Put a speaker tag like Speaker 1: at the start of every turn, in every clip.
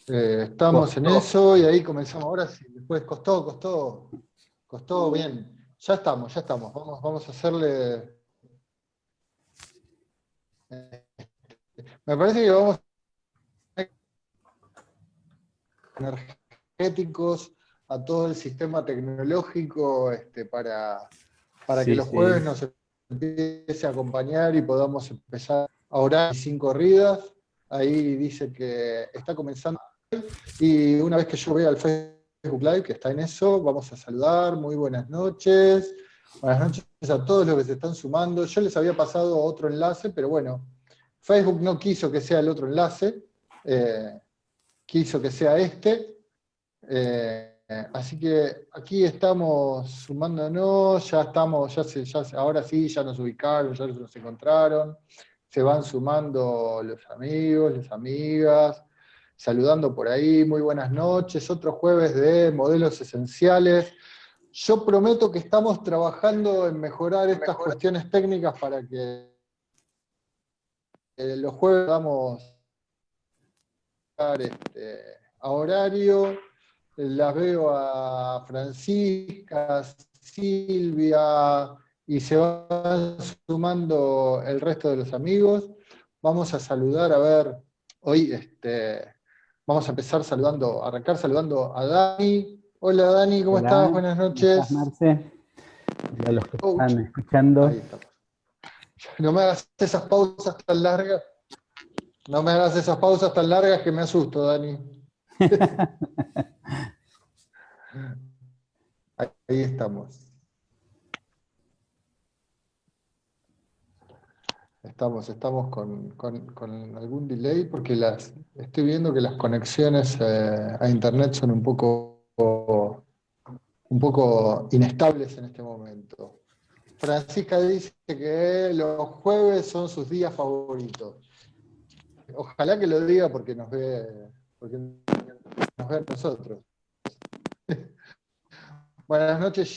Speaker 1: Estamos en
Speaker 2: Costó.
Speaker 1: eso y ahí comenzamos. Ahora sí, después costó bien. Ya estamos. Vamos a hacerle. eh, Me parece que vamos a tener energéticos a todo el sistema tecnológico para que
Speaker 2: Sí,
Speaker 1: los jueves
Speaker 2: sí.
Speaker 1: nos empiece a acompañar y podamos empezar a orar sin corridas. Ahí dice que está comenzando. Y una vez que yo vea el Facebook Live, que está en eso, vamos a saludar. Muy buenas noches. Buenas noches a todos los que se están sumando. Yo les había pasado otro enlace, pero bueno, Facebook no quiso que sea el otro enlace, quiso que sea este. Así que aquí estamos sumándonos, ya estamos, ahora sí, ya nos ubicaron, ya nos encontraron, se van sumando los amigos, las amigas, saludando por ahí, muy buenas noches, otro jueves de modelos esenciales. Yo prometo que estamos trabajando en mejorar estas cuestiones técnicas para que los jueves podamos estar a horario. Las veo a Francisca, Silvia, y se van sumando el resto de los amigos. Vamos a saludar, a ver, hoy vamos a empezar saludando, arrancar saludando a Dani. Hola Dani, ¿cómo estás?
Speaker 2: Hola,
Speaker 1: Buenas
Speaker 2: ¿cómo estás,
Speaker 1: noches.
Speaker 2: Marce? Hola a los que
Speaker 1: Coach.
Speaker 2: están escuchando.
Speaker 1: Ahí estamos. No me hagas esas pausas tan largas, no me hagas esas pausas tan largas que me asusto, Dani. Ahí estamos. Estamos con algún delay porque estoy viendo que las conexiones a internet son un poco inestables en este momento. Francisca dice que los jueves son sus días favoritos. Ojalá que lo diga porque nos ve a nosotros. Buenas noches,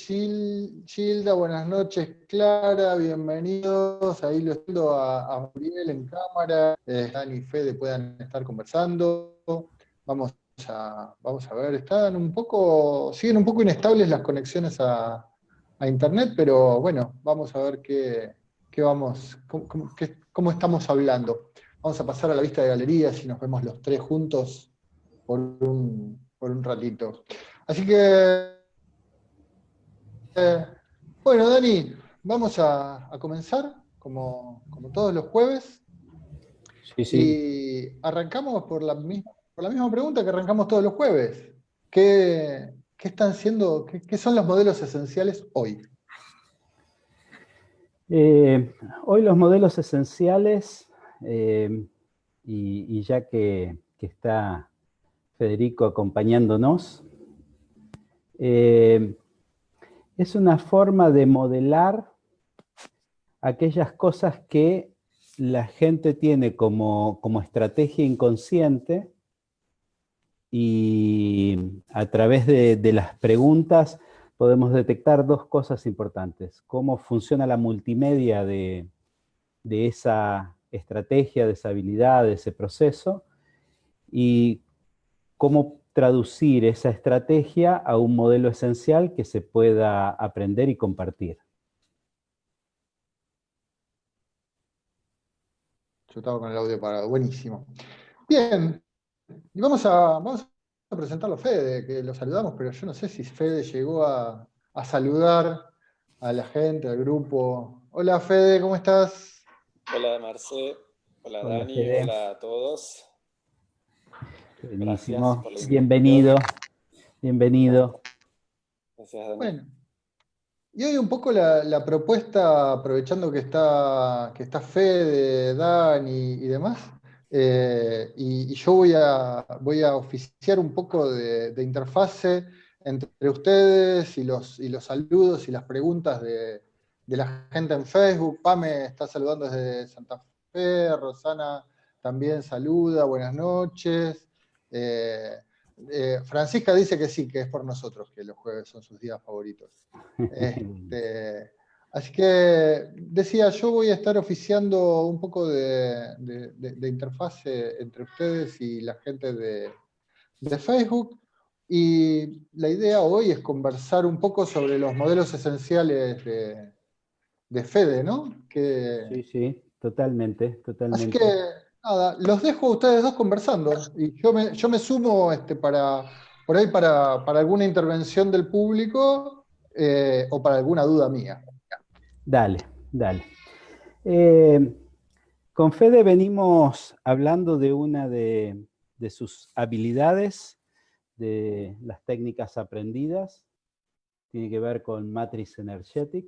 Speaker 1: Gilda, buenas noches, Clara, bienvenidos. Ahí lo estoy a Muriel en cámara, Dani y Fede puedan estar conversando. Vamos vamos a ver, siguen un poco inestables las conexiones a internet, pero bueno, vamos a ver cómo estamos hablando. Vamos a pasar a la vista de galerías y nos vemos los tres juntos por un ratito. Así que eh, bueno, Dani, vamos a comenzar como todos los jueves
Speaker 2: Sí, sí.
Speaker 1: y arrancamos por la misma pregunta que arrancamos todos los jueves. ¿Qué están siendo, qué son los modelos esenciales hoy?
Speaker 2: Eh, Hoy los modelos esenciales, y ya que está Federico acompañándonos, eh, es una forma de modelar aquellas cosas que la gente tiene como estrategia inconsciente y a través de las preguntas podemos detectar dos cosas importantes. Cómo funciona la multimedia de esa estrategia, de esa habilidad, de ese proceso, y cómo traducir esa estrategia a un modelo esencial que se pueda aprender y compartir.
Speaker 1: Yo estaba con el audio parado, buenísimo. Bien, y vamos a presentarlo a Fede, que lo saludamos, pero yo no sé si Fede llegó a saludar a la gente, al grupo. Hola Fede, ¿cómo estás?
Speaker 3: Hola Marce, hola
Speaker 2: Hola
Speaker 3: Dani,
Speaker 2: Fede,
Speaker 3: hola a todos. Gracias
Speaker 2: buenísimo,
Speaker 3: por la invitación.
Speaker 2: bienvenido, bienvenido.
Speaker 3: Gracias Dani.
Speaker 1: Bueno, y hoy un poco la propuesta, aprovechando que está Fede, Dani y demás, y yo voy a oficiar un poco de interfase entre ustedes y los saludos y las preguntas de la gente en Facebook. Pame está saludando desde Santa Fe, Rosana también saluda, buenas noches. Eh, Francisca dice que sí, que es por nosotros, que los jueves son sus días favoritos. Este, Así que decía, yo voy a estar oficiando un poco de interfase entre ustedes y la gente de Facebook. Y la idea hoy es conversar un poco sobre los modelos esenciales de Fede, ¿no?
Speaker 2: Sí, sí, totalmente,
Speaker 1: Así que,
Speaker 2: totalmente.
Speaker 1: nada, los dejo a ustedes dos conversando. Y yo me sumo por ahí para alguna intervención del público o para alguna duda mía.
Speaker 2: Dale, dale. Eh, con Fede venimos hablando de una de sus habilidades, de las técnicas aprendidas. Tiene que ver con Matrix Energetic,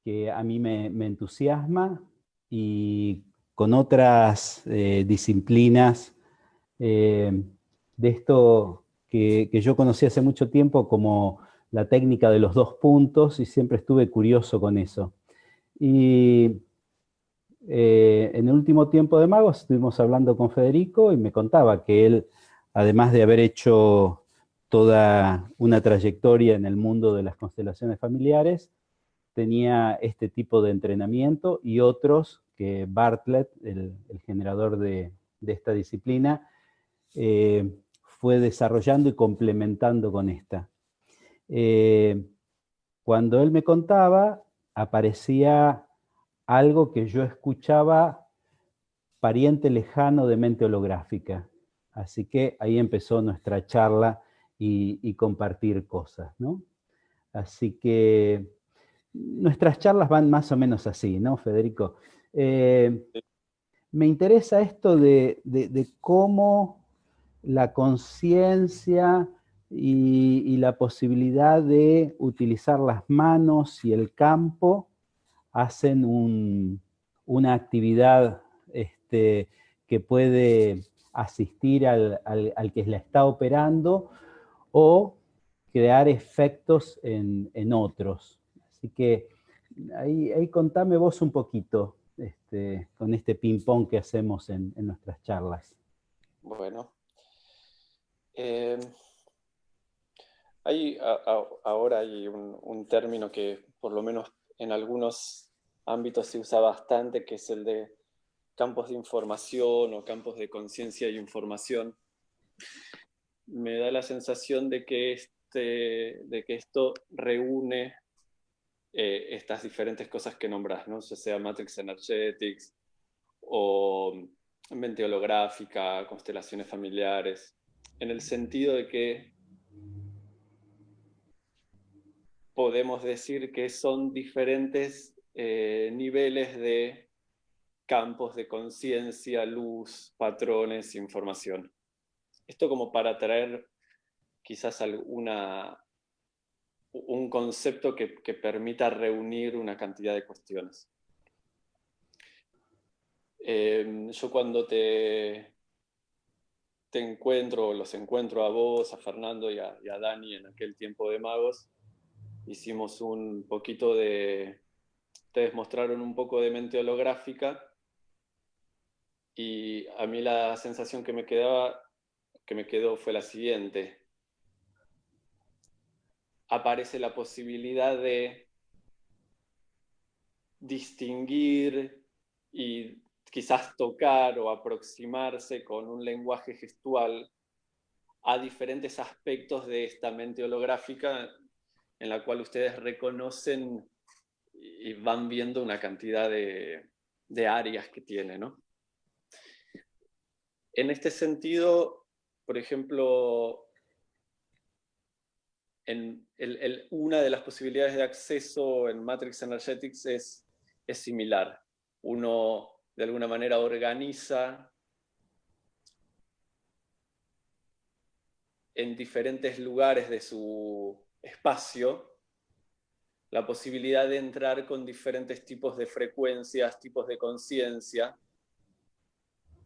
Speaker 2: que a mí me entusiasma, y con otras disciplinas de esto que yo conocí hace mucho tiempo como la técnica de los 2 puntos, y siempre estuve curioso con eso. Y en el último tiempo de Magos estuvimos hablando con Federico y me contaba que él, además de haber hecho toda una trayectoria en el mundo de las constelaciones familiares, tenía este tipo de entrenamiento y otros que Bartlett, el generador de esta disciplina, fue desarrollando y complementando con esta. Cuando él me contaba, aparecía algo que yo escuchaba pariente lejano de mente holográfica. Así que ahí empezó nuestra charla y compartir cosas, ¿no? Así que nuestras charlas van más o menos así, ¿no, Federico? Me interesa esto de cómo la conciencia y la posibilidad de utilizar las manos y el campo hacen una actividad que puede asistir al que la está operando o crear efectos en otros. Así que ahí contame vos un poquito con este ping-pong que hacemos en nuestras charlas.
Speaker 3: Bueno, eh, ahora hay un término que por lo menos en algunos ámbitos se usa bastante, que es el de campos de información o campos de conciencia y información. Me da la sensación de que esto reúne estas diferentes cosas que nombras, ¿no? Ya sea Matrix Energetics o mente holográfica, constelaciones familiares, en el sentido de que podemos decir que son diferentes niveles de campos de conciencia, luz, patrones, información. Esto como para traer quizás un concepto que permita reunir una cantidad de cuestiones. Yo cuando te encuentro, los encuentro a vos, a Fernando y a Dani en aquel tiempo de Magos, hicimos un poquito ustedes mostraron un poco de mente holográfica, y a mí la sensación que me quedó fue la siguiente. Aparece la posibilidad de distinguir y quizás tocar o aproximarse con un lenguaje gestual a diferentes aspectos de esta mente holográfica en la cual ustedes reconocen y van viendo una cantidad de áreas que tiene, ¿no? En este sentido, por ejemplo, una de las posibilidades de acceso en Matrix Energetics es similar. Uno, de alguna manera, organiza en diferentes lugares de su espacio la posibilidad de entrar con diferentes tipos de frecuencias, tipos de conciencia,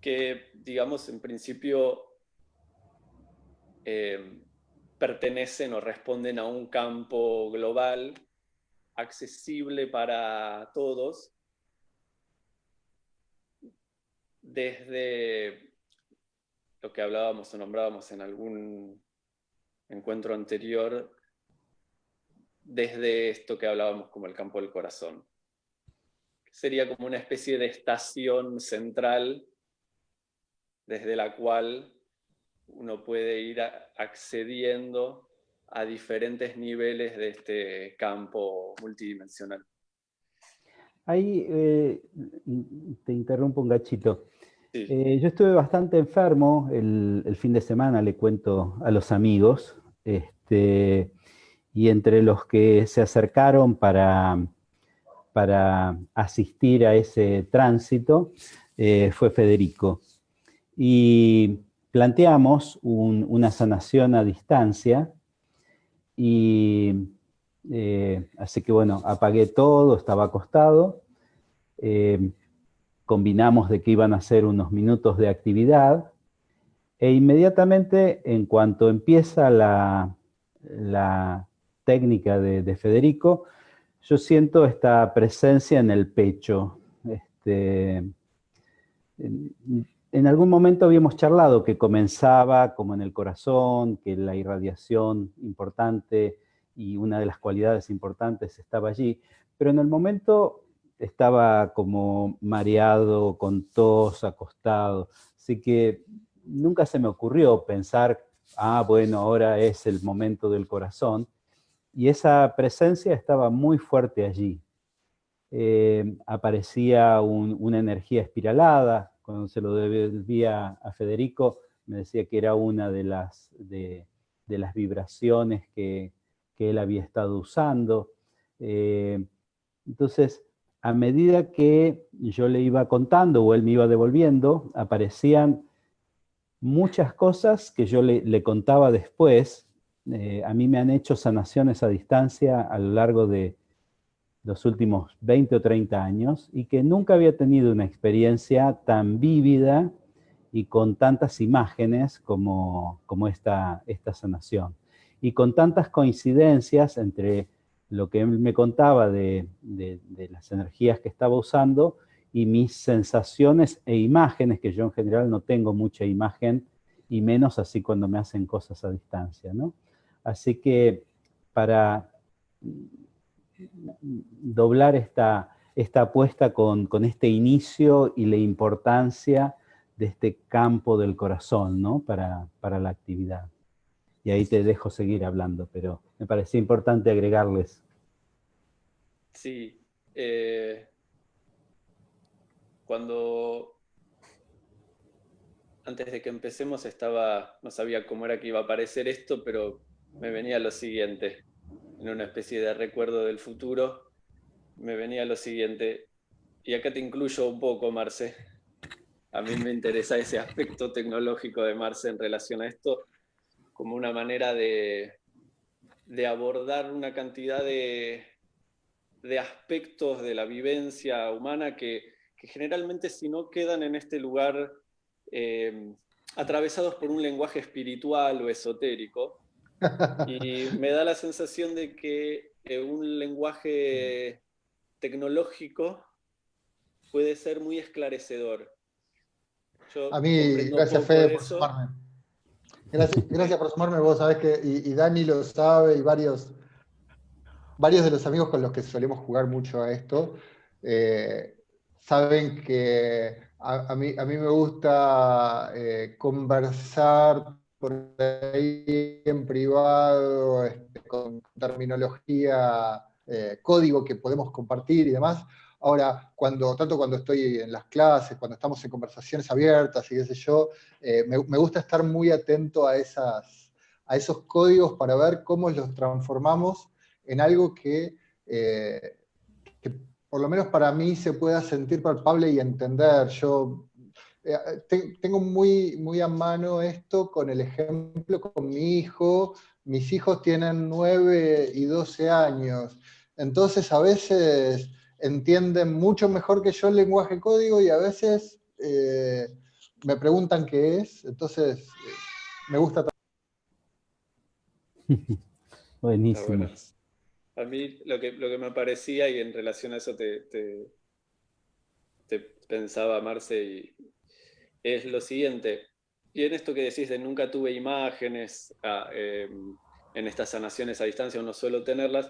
Speaker 3: que, digamos, en principio pertenecen o responden a un campo global, accesible para todos, desde lo que hablábamos o nombrábamos en algún encuentro anterior, desde esto que hablábamos como el campo del corazón. Sería como una especie de estación central desde la cual uno puede ir accediendo a diferentes niveles de este campo multidimensional.
Speaker 2: Ahí te interrumpo un gachito.
Speaker 3: Sí.
Speaker 2: Yo estuve bastante enfermo el fin de semana, le cuento a los amigos, y entre los que se acercaron para asistir a ese tránsito fue Federico. Y planteamos una sanación a distancia, y así que bueno, apagué todo, estaba acostado, combinamos de que iban a ser unos minutos de actividad, e inmediatamente, en cuanto empieza la técnica de Federico, yo siento esta presencia en el pecho. En algún momento habíamos charlado que comenzaba como en el corazón, que la irradiación importante y una de las cualidades importantes estaba allí, pero en el momento estaba como mareado, con tos, acostado, así que nunca se me ocurrió pensar, bueno, ahora es el momento del corazón, y esa presencia estaba muy fuerte allí. Aparecía una energía espiralada. Cuando se lo devolvía a Federico, me decía que era una de las vibraciones que él había estado usando. Entonces, a medida que yo le iba contando o él me iba devolviendo, aparecían muchas cosas que yo le contaba después. A mí me han hecho sanaciones a distancia a lo largo de los últimos 20 o 30 años, y que nunca había tenido una experiencia tan vívida y con tantas imágenes como esta sanación. Y con tantas coincidencias entre lo que él me contaba de las energías que estaba usando y mis sensaciones e imágenes, que yo en general no tengo mucha imagen, y menos así cuando me hacen cosas a distancia, ¿no? Así que para doblar esta apuesta con este inicio y la importancia de este campo del corazón, ¿no? Para la actividad. Y ahí te dejo seguir hablando, pero me parecía importante agregarles.
Speaker 3: Sí. Cuando antes de que empecemos no sabía cómo era que iba a aparecer esto, pero me venía lo siguiente, en una especie de recuerdo del futuro, me venía lo siguiente, y acá te incluyo un poco, Marce. A mí me interesa ese aspecto tecnológico de Marce en relación a esto, como una manera de abordar una cantidad de aspectos de la vivencia humana que generalmente, si no, quedan en este lugar atravesados por un lenguaje espiritual o esotérico. Y me da la sensación de que un lenguaje tecnológico puede ser muy esclarecedor.
Speaker 1: A
Speaker 3: Yo
Speaker 1: mí,
Speaker 3: comprendo
Speaker 1: gracias
Speaker 3: poco
Speaker 1: Fede
Speaker 3: de
Speaker 1: por
Speaker 3: eso.
Speaker 1: sumarme. Gracias por sumarme, vos sabés que, y Dani lo sabe, y varios de los amigos con los que solemos jugar mucho a esto, saben que a mí me gusta conversar por ahí en privado, con terminología, código que podemos compartir y demás. Ahora, tanto cuando estoy en las clases, cuando estamos en conversaciones abiertas y qué sé yo, me gusta estar muy atento a esos códigos para ver cómo los transformamos en algo que por lo menos para mí se pueda sentir palpable y entender. Yo tengo muy, muy a mano esto con el ejemplo con mi hijo. Mis hijos tienen 9 y 12 años, entonces a veces entienden mucho mejor que yo el lenguaje código, y a veces me preguntan qué es, entonces me gusta.
Speaker 2: Buenísimo.
Speaker 3: Bueno, a mí lo que me parecía, y en relación a eso te pensaba, Marce, es lo siguiente. Y en esto que decís de nunca tuve imágenes en estas sanaciones a distancia, o no suelo tenerlas,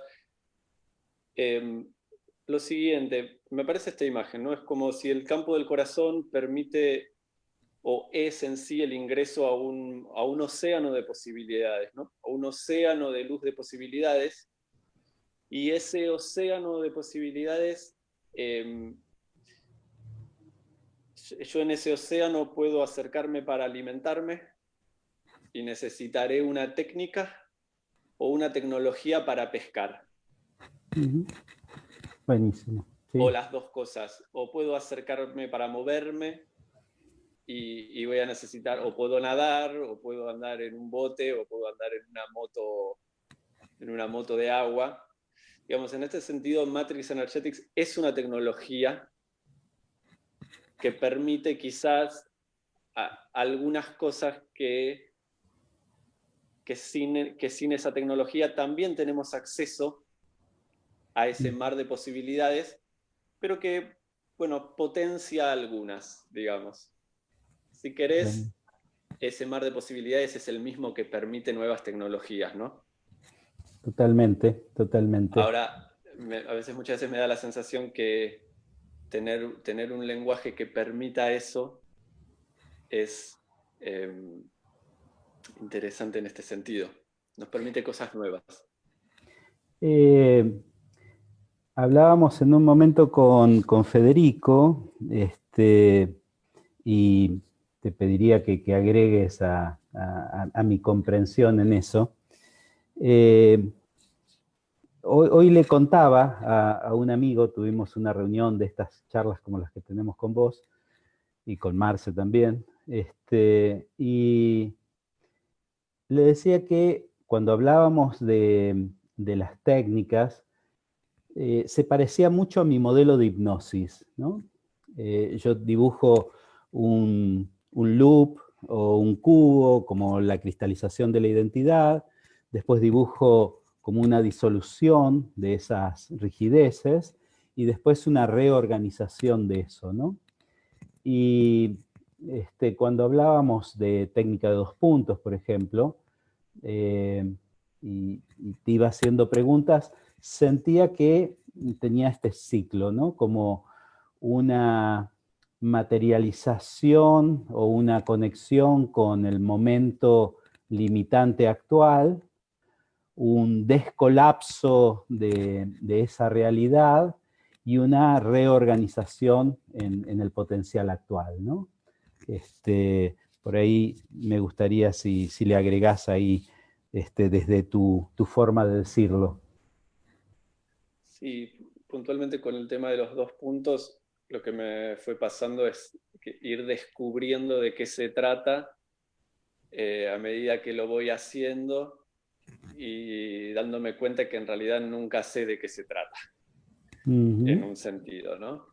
Speaker 3: lo siguiente, me parece esta imagen, ¿no? Es como si el campo del corazón permite o es en sí el ingreso a un océano de posibilidades, ¿no? A un océano de luz de posibilidades, y ese océano de posibilidades, yo en ese océano puedo acercarme para alimentarme y necesitaré una técnica o una tecnología para pescar.
Speaker 2: Buenísimo. Sí.
Speaker 3: O las dos cosas. O puedo acercarme para moverme y voy a necesitar, o puedo nadar, o puedo andar en un bote, o puedo andar en una moto de agua. Digamos, en este sentido, Matrix Energetics es una tecnología que permite quizás algunas cosas que sin esa tecnología también tenemos acceso a ese mar de posibilidades, pero que, bueno, potencia algunas, digamos. Si querés, ese mar de posibilidades es el mismo que permite nuevas tecnologías, ¿no?
Speaker 2: Totalmente, totalmente.
Speaker 3: Ahora, muchas veces me da la sensación que tener un lenguaje que permita eso es interesante en este sentido. Nos permite cosas nuevas.
Speaker 2: Hablábamos en un momento con Federico, y te pediría que agregues a mi comprensión en eso. Hoy le contaba a un amigo, tuvimos una reunión de estas charlas como las que tenemos con vos, y con Marce también, y le decía que cuando hablábamos de las técnicas, se parecía mucho a mi modelo de hipnosis, ¿no? Yo dibujo un loop o un cubo como la cristalización de la identidad, después dibujo como una disolución de esas rigideces y después una reorganización de eso, ¿no? Y cuando hablábamos de técnica de 2 puntos, por ejemplo, y te iba haciendo preguntas, sentía que tenía este ciclo, ¿no? Como una materialización o una conexión con el momento limitante actual, un descolapso de esa realidad y una reorganización en el potencial actual, ¿no? Por ahí me gustaría si le agregás ahí desde tu forma de decirlo.
Speaker 3: Sí, puntualmente con el tema de los 2 puntos, lo que me fue pasando es ir descubriendo de qué se trata a medida que lo voy haciendo y dándome cuenta que en realidad nunca sé de qué se trata, en un sentido, ¿no?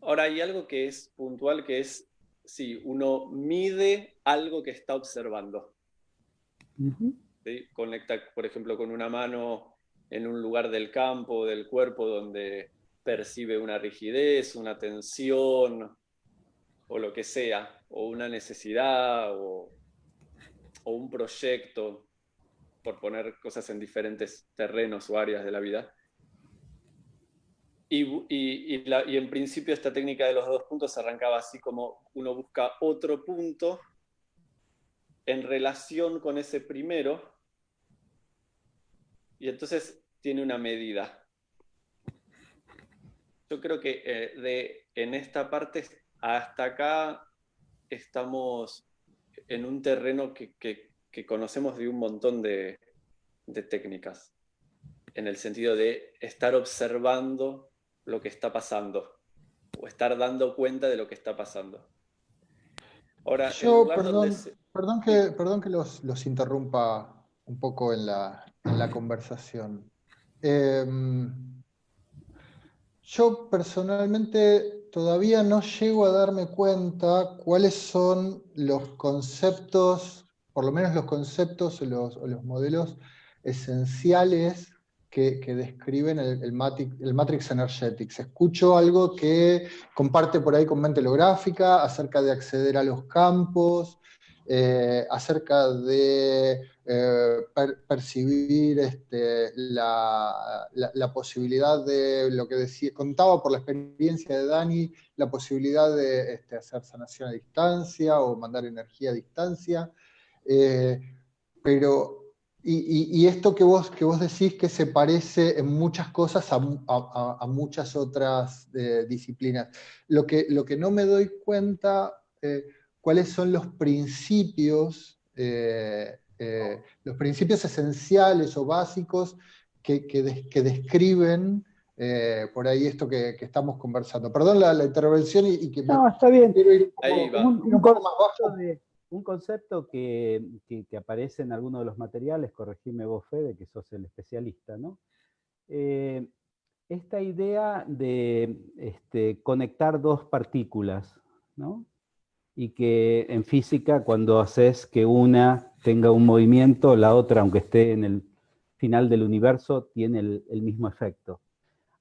Speaker 3: Ahora hay algo que es puntual, que es si uno mide algo que está observando. ¿Sí? Conecta, por ejemplo, con una mano en un lugar del campo o del cuerpo donde percibe una rigidez, una tensión, o lo que sea, o una necesidad, o un proyecto, por poner cosas en diferentes terrenos o áreas de la vida. Y en principio esta técnica de los 2 puntos arrancaba así, como uno busca otro punto en relación con ese primero, y entonces tiene una medida. Yo creo que en esta parte hasta acá estamos en un terreno que conocemos de un montón de técnicas, en el sentido de estar observando lo que está pasando, o estar dando cuenta de lo que está pasando. Ahora, el
Speaker 1: Yo,
Speaker 3: lugar donde
Speaker 1: perdón que los interrumpa un poco en la conversación. Yo personalmente todavía no llego a darme cuenta cuáles son los conceptos, por lo menos los conceptos o los modelos esenciales que describen el Matrix Energetics. Escucho algo que comparte por ahí con mente holográfica acerca de acceder a los campos, acerca de percibir la posibilidad de lo que contaba por la experiencia de Dani, la posibilidad de hacer sanación a distancia o mandar energía a distancia. Pero y esto que vos decís que se parece en muchas cosas a muchas otras disciplinas. Lo que no me doy cuenta, cuáles son los principios esenciales o básicos que describen por ahí esto que estamos conversando. Perdón la intervención y que
Speaker 2: No, está bien.
Speaker 1: quiero ir
Speaker 3: Ahí va.
Speaker 1: un poco más bajo.
Speaker 2: Un concepto que aparece en alguno de los materiales, corregime vos, Fede, que sos el especialista, ¿no? Esta idea de conectar dos partículas, ¿no? Y que en física, cuando haces que una tenga un movimiento, la otra, aunque esté en el final del universo, tiene el mismo efecto.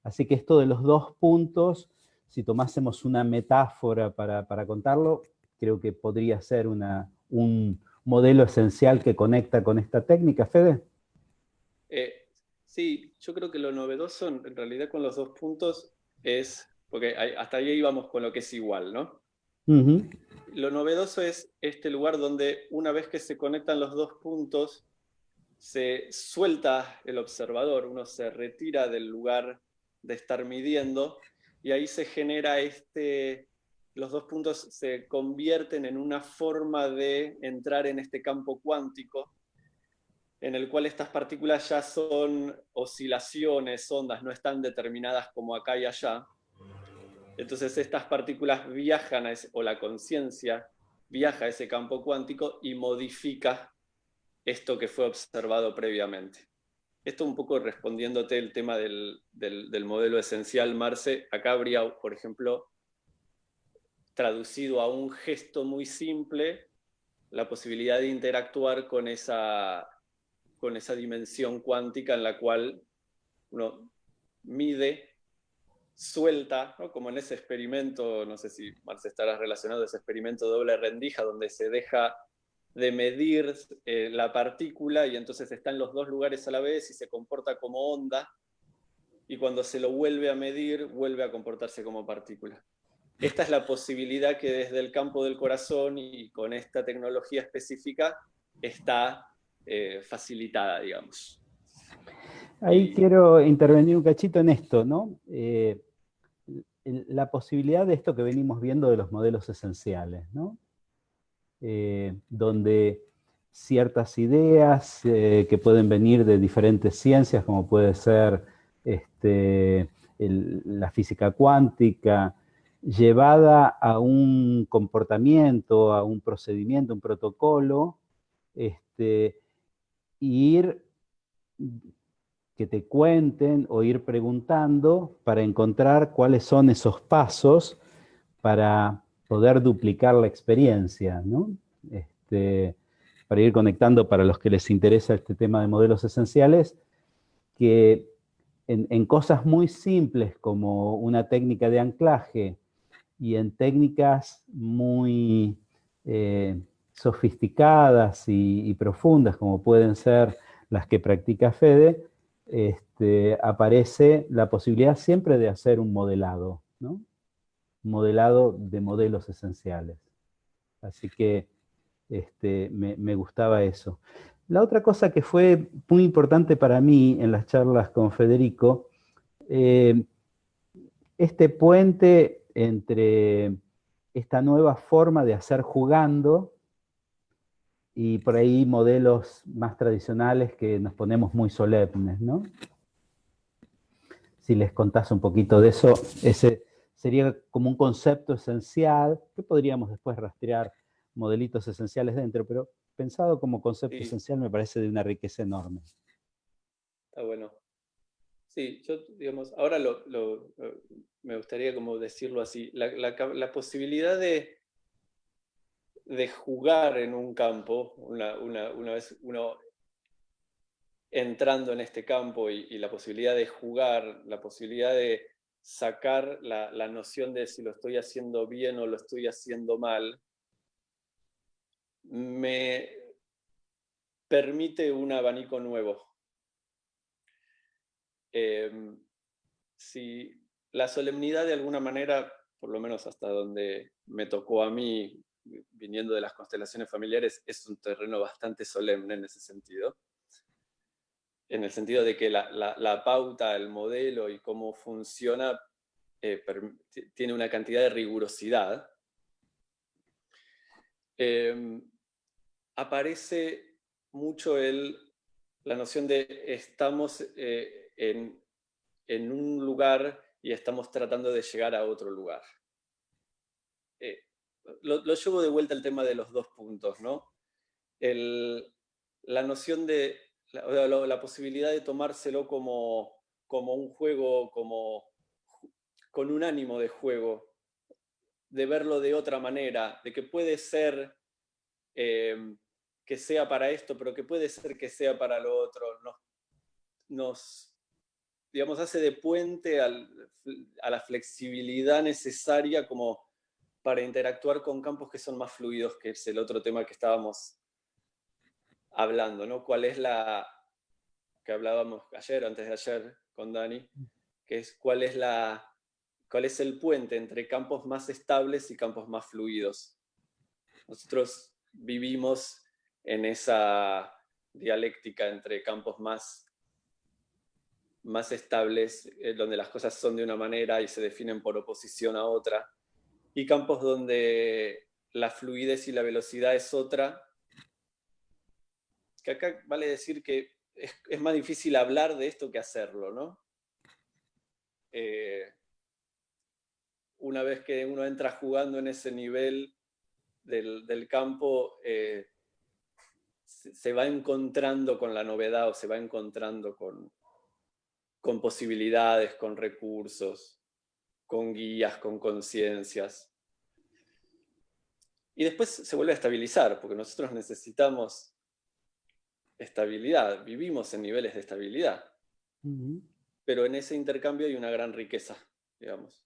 Speaker 2: Así que esto de los dos puntos, si tomásemos una metáfora para contarlo, creo que podría ser un modelo esencial que conecta con esta técnica, Fede.
Speaker 3: Sí, yo creo que lo novedoso en realidad con los dos puntos es, porque hasta ahí íbamos con lo que es igual, ¿no?
Speaker 2: Uh-huh.
Speaker 3: Lo novedoso es este lugar donde una vez que se conectan los dos puntos, se suelta el observador, uno se retira del lugar de estar midiendo y ahí se genera los dos puntos se convierten en una forma de entrar en este campo cuántico en el cual estas partículas ya son oscilaciones, ondas, no están determinadas como acá y allá. Entonces estas partículas viajan o la conciencia viaja a ese campo cuántico y modifica esto que fue observado previamente. Esto un poco respondiéndote el tema del modelo esencial, Marce, acá habría, por ejemplo, traducido a un gesto muy simple la posibilidad de interactuar con esa dimensión cuántica en la cual uno mide, suelta, ¿no? Como en ese experimento, no sé si Marce estarás relacionado a ese experimento de doble rendija, donde se deja de medir la partícula y entonces está en los dos lugares a la vez y se comporta como onda, y cuando se lo vuelve a medir, vuelve a comportarse como partícula. Esta es la posibilidad que desde el campo del corazón y con esta tecnología específica está facilitada, digamos.
Speaker 2: Ahí quiero intervenir un cachito en esto, ¿no? La posibilidad de esto que venimos viendo de los modelos esenciales, ¿no? Donde ciertas ideas que pueden venir de diferentes ciencias, como puede ser la física cuántica, llevada a un comportamiento, a un procedimiento, un protocolo, ir que te cuenten o ir preguntando para encontrar cuáles son esos pasos para poder duplicar la experiencia, ¿no? Para ir conectando para los que les interesa este tema de modelos esenciales, que en cosas muy simples como una técnica de anclaje y en técnicas muy sofisticadas y profundas como pueden ser las que practica Fede, aparece la posibilidad siempre de hacer un modelado, ¿no? Modelado de modelos esenciales. Así que me gustaba eso. La otra cosa que fue muy importante para mí en las charlas con Federico, este puente entre esta nueva forma de hacer jugando y por ahí modelos más tradicionales que nos ponemos muy solemnes, ¿no? Si les contás un poquito de eso, ese sería como un concepto esencial, que podríamos después rastrear modelitos esenciales dentro, pero pensado como concepto esencial me parece de una riqueza enorme.
Speaker 3: Está bueno. Sí, yo, digamos, ahora me gustaría como decirlo así, la posibilidad de jugar en un campo, una vez uno entrando en este campo y la posibilidad de jugar, la posibilidad de sacar la noción de si lo estoy haciendo bien o lo estoy haciendo mal, me permite un abanico nuevo. Si la solemnidad de alguna manera, por lo menos hasta donde me tocó a mí, viniendo de las constelaciones familiares, es un terreno bastante solemne en ese sentido. En el sentido de que la pauta, el modelo y cómo funciona tiene una cantidad de rigurosidad. Aparece mucho la noción de estamos en un lugar y estamos tratando de llegar a otro lugar. Lo llevo de vuelta al tema de los 2 puntos, ¿no? La noción de la posibilidad de tomárselo como un juego, con un ánimo de juego, de verlo de otra manera, de que puede ser que sea para esto, pero que puede ser que sea para lo otro, nos digamos, hace de puente a la flexibilidad necesaria como para interactuar con campos que son más fluidos, que es el otro tema que estábamos hablando, ¿no? ¿Cuál es que hablábamos ayer, antes de ayer, con Dani, que es cuál es el puente entre campos más estables y campos más fluidos? Nosotros vivimos en esa dialéctica entre campos más estables, donde las cosas son de una manera y se definen por oposición a otra, y campos donde la fluidez y la velocidad es otra, que acá vale decir que es más difícil hablar de esto que hacerlo, ¿no? Una vez que uno entra jugando en ese nivel del campo, se va encontrando con la novedad o se va encontrando con posibilidades, con recursos, con guías, con conciencias. Y después se vuelve a estabilizar, porque nosotros necesitamos estabilidad, vivimos en niveles de estabilidad. Pero en ese intercambio hay una gran riqueza, digamos.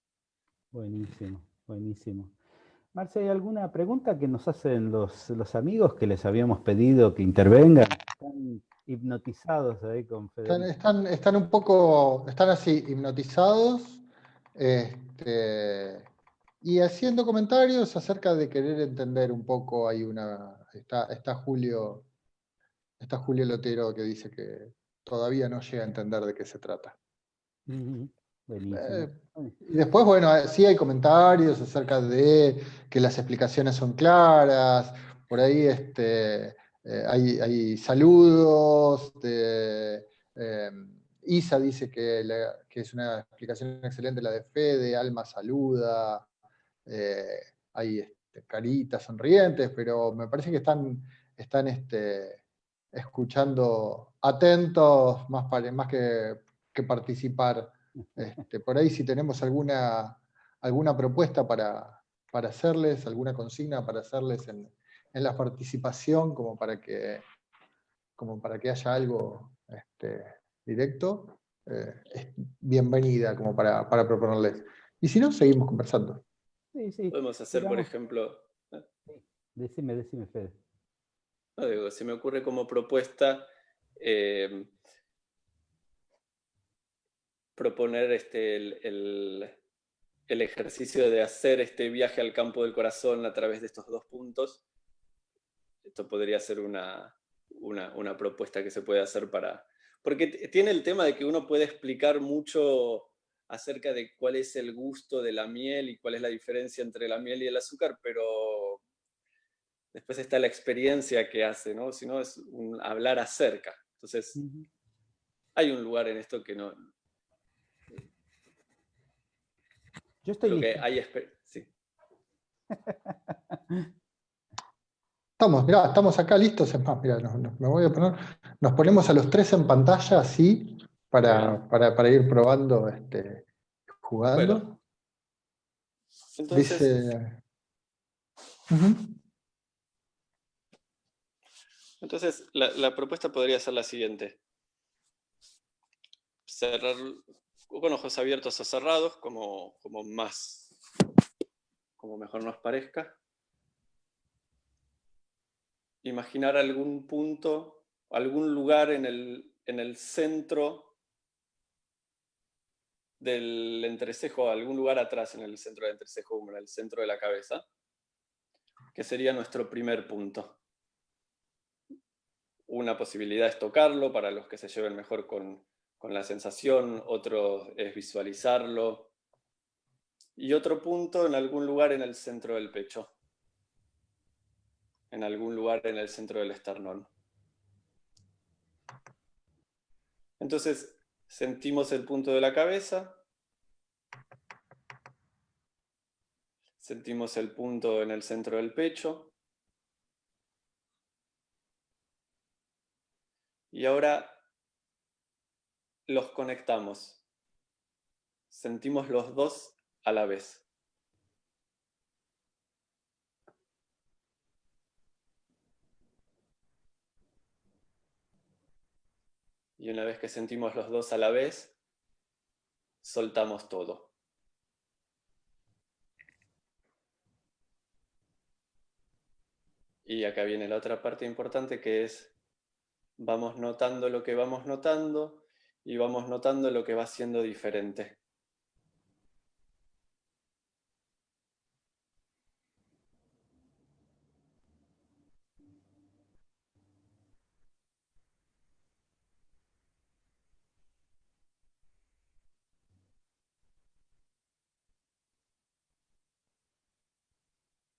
Speaker 2: Buenísimo, buenísimo. Marce, ¿hay alguna pregunta que nos hacen los amigos que les habíamos pedido que intervengan? Están hipnotizados ahí con Federico.
Speaker 1: Están un poco, están así, hipnotizados, y haciendo comentarios acerca de querer entender un poco. Está Julio Lotero, que dice que todavía no llega a entender de qué se trata.
Speaker 2: Buenísimo.
Speaker 1: Y después, bueno, sí hay comentarios acerca de que las explicaciones son claras, por ahí hay saludos, Isa dice que es una explicación excelente la de Fede, Alma saluda, hay caritas sonrientes, pero me parece que están escuchando atentos más que participar. Por ahí si tenemos alguna propuesta para hacerles, alguna consigna para hacerles en la participación, como para que haya algo directo, es bienvenida como para proponerles. Y si no, seguimos conversando.
Speaker 2: Sí.
Speaker 3: Podemos hacer, por ejemplo...
Speaker 2: Decime, Fede.
Speaker 3: No, digo, se me ocurre como propuesta proponer el ejercicio de hacer este viaje al campo del corazón a través de estos 2 puntos. Esto podría ser una propuesta que se puede hacer porque tiene el tema de que uno puede explicar mucho acerca de cuál es el gusto de la miel y cuál es la diferencia entre la miel y el azúcar, pero después está la experiencia que hace, ¿no? Si no, es hablar acerca. Entonces, hay un lugar en esto que no...
Speaker 2: Yo estoy
Speaker 3: Creo
Speaker 2: listo.
Speaker 3: que hay... Sí.
Speaker 1: Estamos acá listos. Es más, mira, me voy a poner, nos ponemos a los 3 en pantalla así para ir probando, jugando.
Speaker 3: Bueno, entonces,
Speaker 1: Dice.
Speaker 3: Entonces la propuesta podría ser la siguiente: cerrar con ojos abiertos o cerrados, como mejor nos parezca. imaginar algún punto, algún lugar en el centro del entrecejo, algún lugar atrás en el centro del entrecejo, en el centro de la cabeza, que sería nuestro primer punto. Una posibilidad es tocarlo para los que se lleven mejor con la sensación, otro es visualizarlo, y otro punto en algún lugar en el centro del pecho, en algún lugar en el centro del esternón. Entonces, sentimos el punto de la cabeza, sentimos el punto en el centro del pecho, y ahora los conectamos. Sentimos los dos a la vez. Y una vez que sentimos los dos a la vez, soltamos todo. Y acá viene la otra parte importante, que es, vamos notando lo que vamos notando y vamos notando lo que va siendo diferente.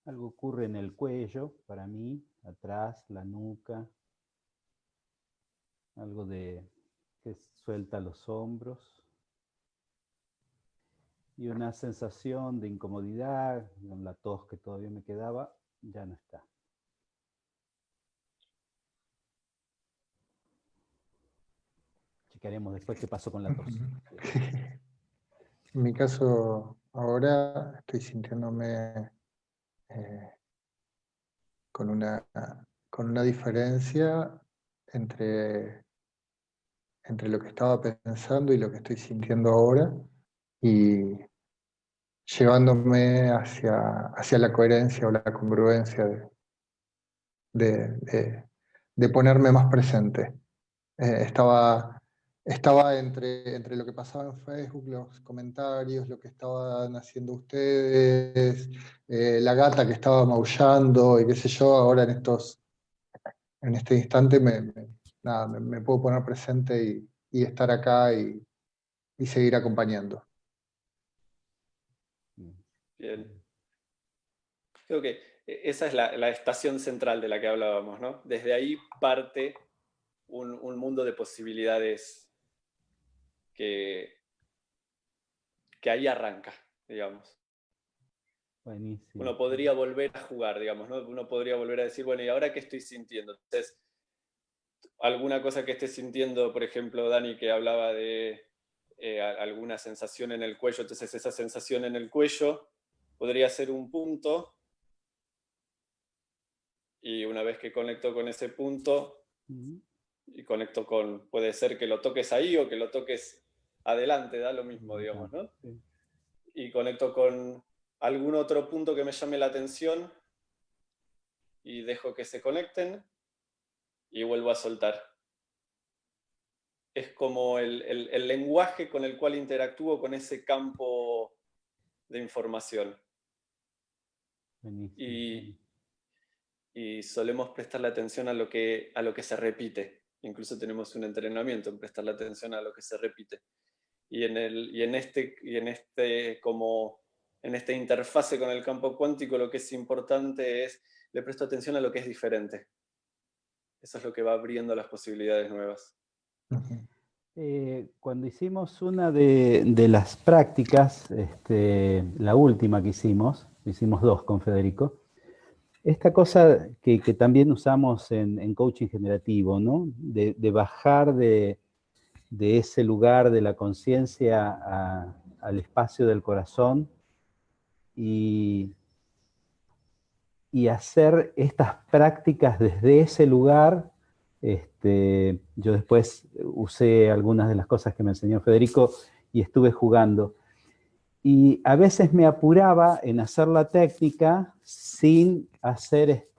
Speaker 2: Algo ocurre en el cuello, para mí, atrás, la nuca. Algo que suelta los hombros. Y una sensación de incomodidad, con la tos que todavía me quedaba, ya no está. Checaremos después qué pasó con la tos.
Speaker 1: En mi caso, ahora estoy sintiéndome con una diferencia entre lo que estaba pensando y lo que estoy sintiendo ahora, y llevándome hacia la coherencia o la congruencia de ponerme más presente. Estaba entre lo que pasaba en Facebook, los comentarios, lo que estaban haciendo ustedes, la gata que estaba maullando y qué sé yo. Ahora en este instante me puedo poner presente y estar acá y seguir acompañando.
Speaker 3: Bien. Creo que esa es la estación central de la que hablábamos, ¿no? Desde ahí parte un mundo de posibilidades que ahí arranca, digamos.
Speaker 2: Buenísimo.
Speaker 3: Uno podría volver a jugar, digamos, ¿no? Uno podría volver a decir, bueno, ¿y ahora qué estoy sintiendo? Entonces, alguna cosa que estés sintiendo, por ejemplo, Dani, que hablaba de alguna sensación en el cuello, entonces esa sensación en el cuello podría ser un punto, y una vez que conecto con ese punto, y conecto puede ser que lo toques ahí o que lo toques adelante, da lo mismo, digamos, ¿no?
Speaker 2: Sí.
Speaker 3: Y conecto con algún otro punto que me llame la atención y dejo que se conecten y vuelvo a soltar. Es como el lenguaje con el cual interactúo con ese campo de información.
Speaker 2: Buenísimo.
Speaker 3: Y solemos prestarle atención a lo que se repite. Incluso tenemos un entrenamiento en prestarle atención a lo que se repite. Y en esta interfase con el campo cuántico, lo que es importante es, le presto atención a lo que es diferente. Eso es lo que va abriendo las posibilidades nuevas.
Speaker 2: Cuando hicimos una de las prácticas, la última que hicimos dos con Federico, esta cosa que también usamos en coaching generativo, ¿no? De bajar de ese lugar de la conciencia al espacio del corazón y hacer estas prácticas desde ese lugar. Yo después usé algunas de las cosas que me enseñó Federico y estuve jugando. Y a veces me apuraba en hacer la técnica sin hacer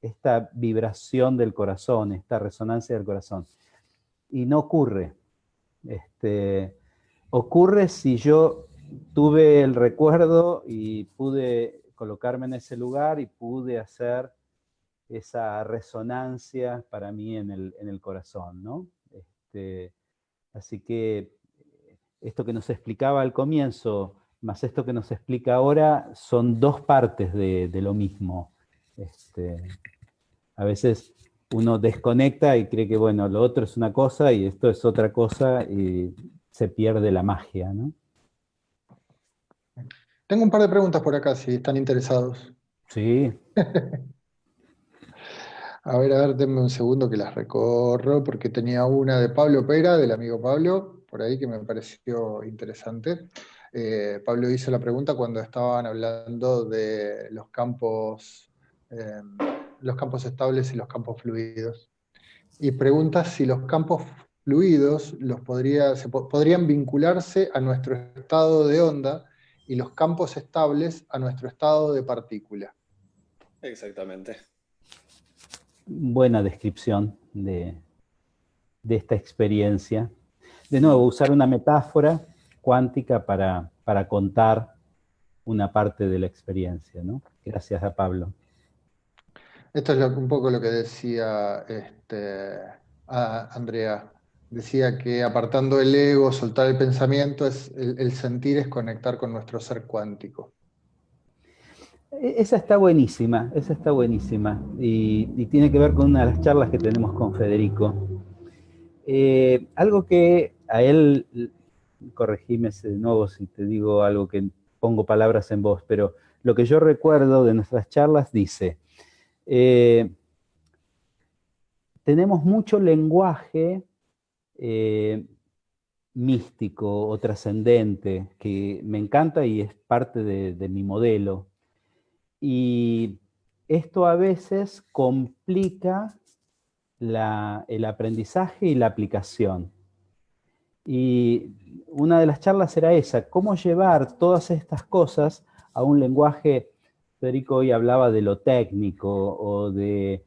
Speaker 2: esta vibración del corazón, esta resonancia del corazón. Y no ocurre. Ocurre si yo tuve el recuerdo y pude colocarme en ese lugar y pude hacer esa resonancia para mí en el corazón, ¿no? Así que esto que nos explicaba al comienzo, más esto que nos explica ahora, son dos partes de lo mismo. A veces uno desconecta y cree que, bueno, lo otro es una cosa y esto es otra cosa y se pierde la magia, ¿no?
Speaker 1: Tengo un par de preguntas por acá, si están interesados.
Speaker 2: Sí.
Speaker 1: A ver, denme un segundo que las recorro, porque tenía una de Pablo Pera, del amigo Pablo, por ahí que me pareció interesante. Pablo hizo la pregunta cuando estaban hablando de los campos estables y los campos fluidos. Y pregunta si los campos fluidos podrían vincularse a nuestro estado de onda y los campos estables a nuestro estado de partícula.
Speaker 3: Exactamente.
Speaker 2: Buena descripción de esta experiencia. De nuevo, usar una metáfora cuántica para contar una parte de la experiencia, ¿no? Gracias a Pablo.
Speaker 1: Esto es un poco lo que decía Andrea. Decía que apartando el ego, soltar el pensamiento, el sentir es conectar con nuestro ser cuántico.
Speaker 2: Esa está buenísima, esa está buenísima. Y tiene que ver con una de las charlas que tenemos con Federico. Algo que a él, corregime de nuevo si te digo algo que pongo palabras en voz, pero lo que yo recuerdo de nuestras charlas dice, tenemos mucho lenguaje místico o trascendente que me encanta y es parte de mi modelo. Y esto a veces complica el aprendizaje y la aplicación. Y una de las charlas era esa, cómo llevar todas estas cosas a un lenguaje. Federico hoy hablaba de lo técnico o de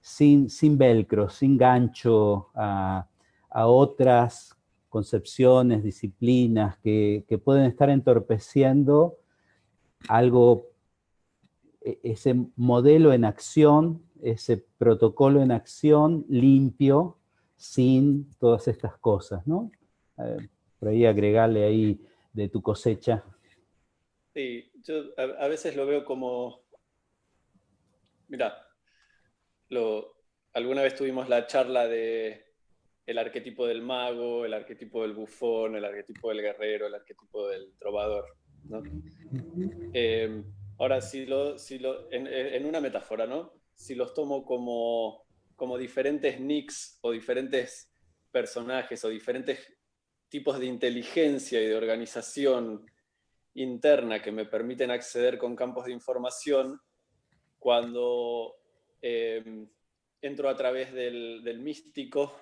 Speaker 2: sin velcro, sin gancho a otras concepciones, disciplinas que pueden estar entorpeciendo algo, ese modelo en acción, ese protocolo en acción limpio, sin todas estas cosas, ¿no? Por ahí agregarle ahí de tu cosecha.
Speaker 3: Sí, yo a veces lo veo como, mira, alguna vez tuvimos la charla de el arquetipo del mago, el arquetipo del bufón, el arquetipo del guerrero, el arquetipo del trovador, ¿no? Ahora, en una metáfora, ¿no? Si los tomo como diferentes nicks o diferentes personajes o diferentes tipos de inteligencia y de organización interna que me permiten acceder con campos de información, cuando entro a través del místico,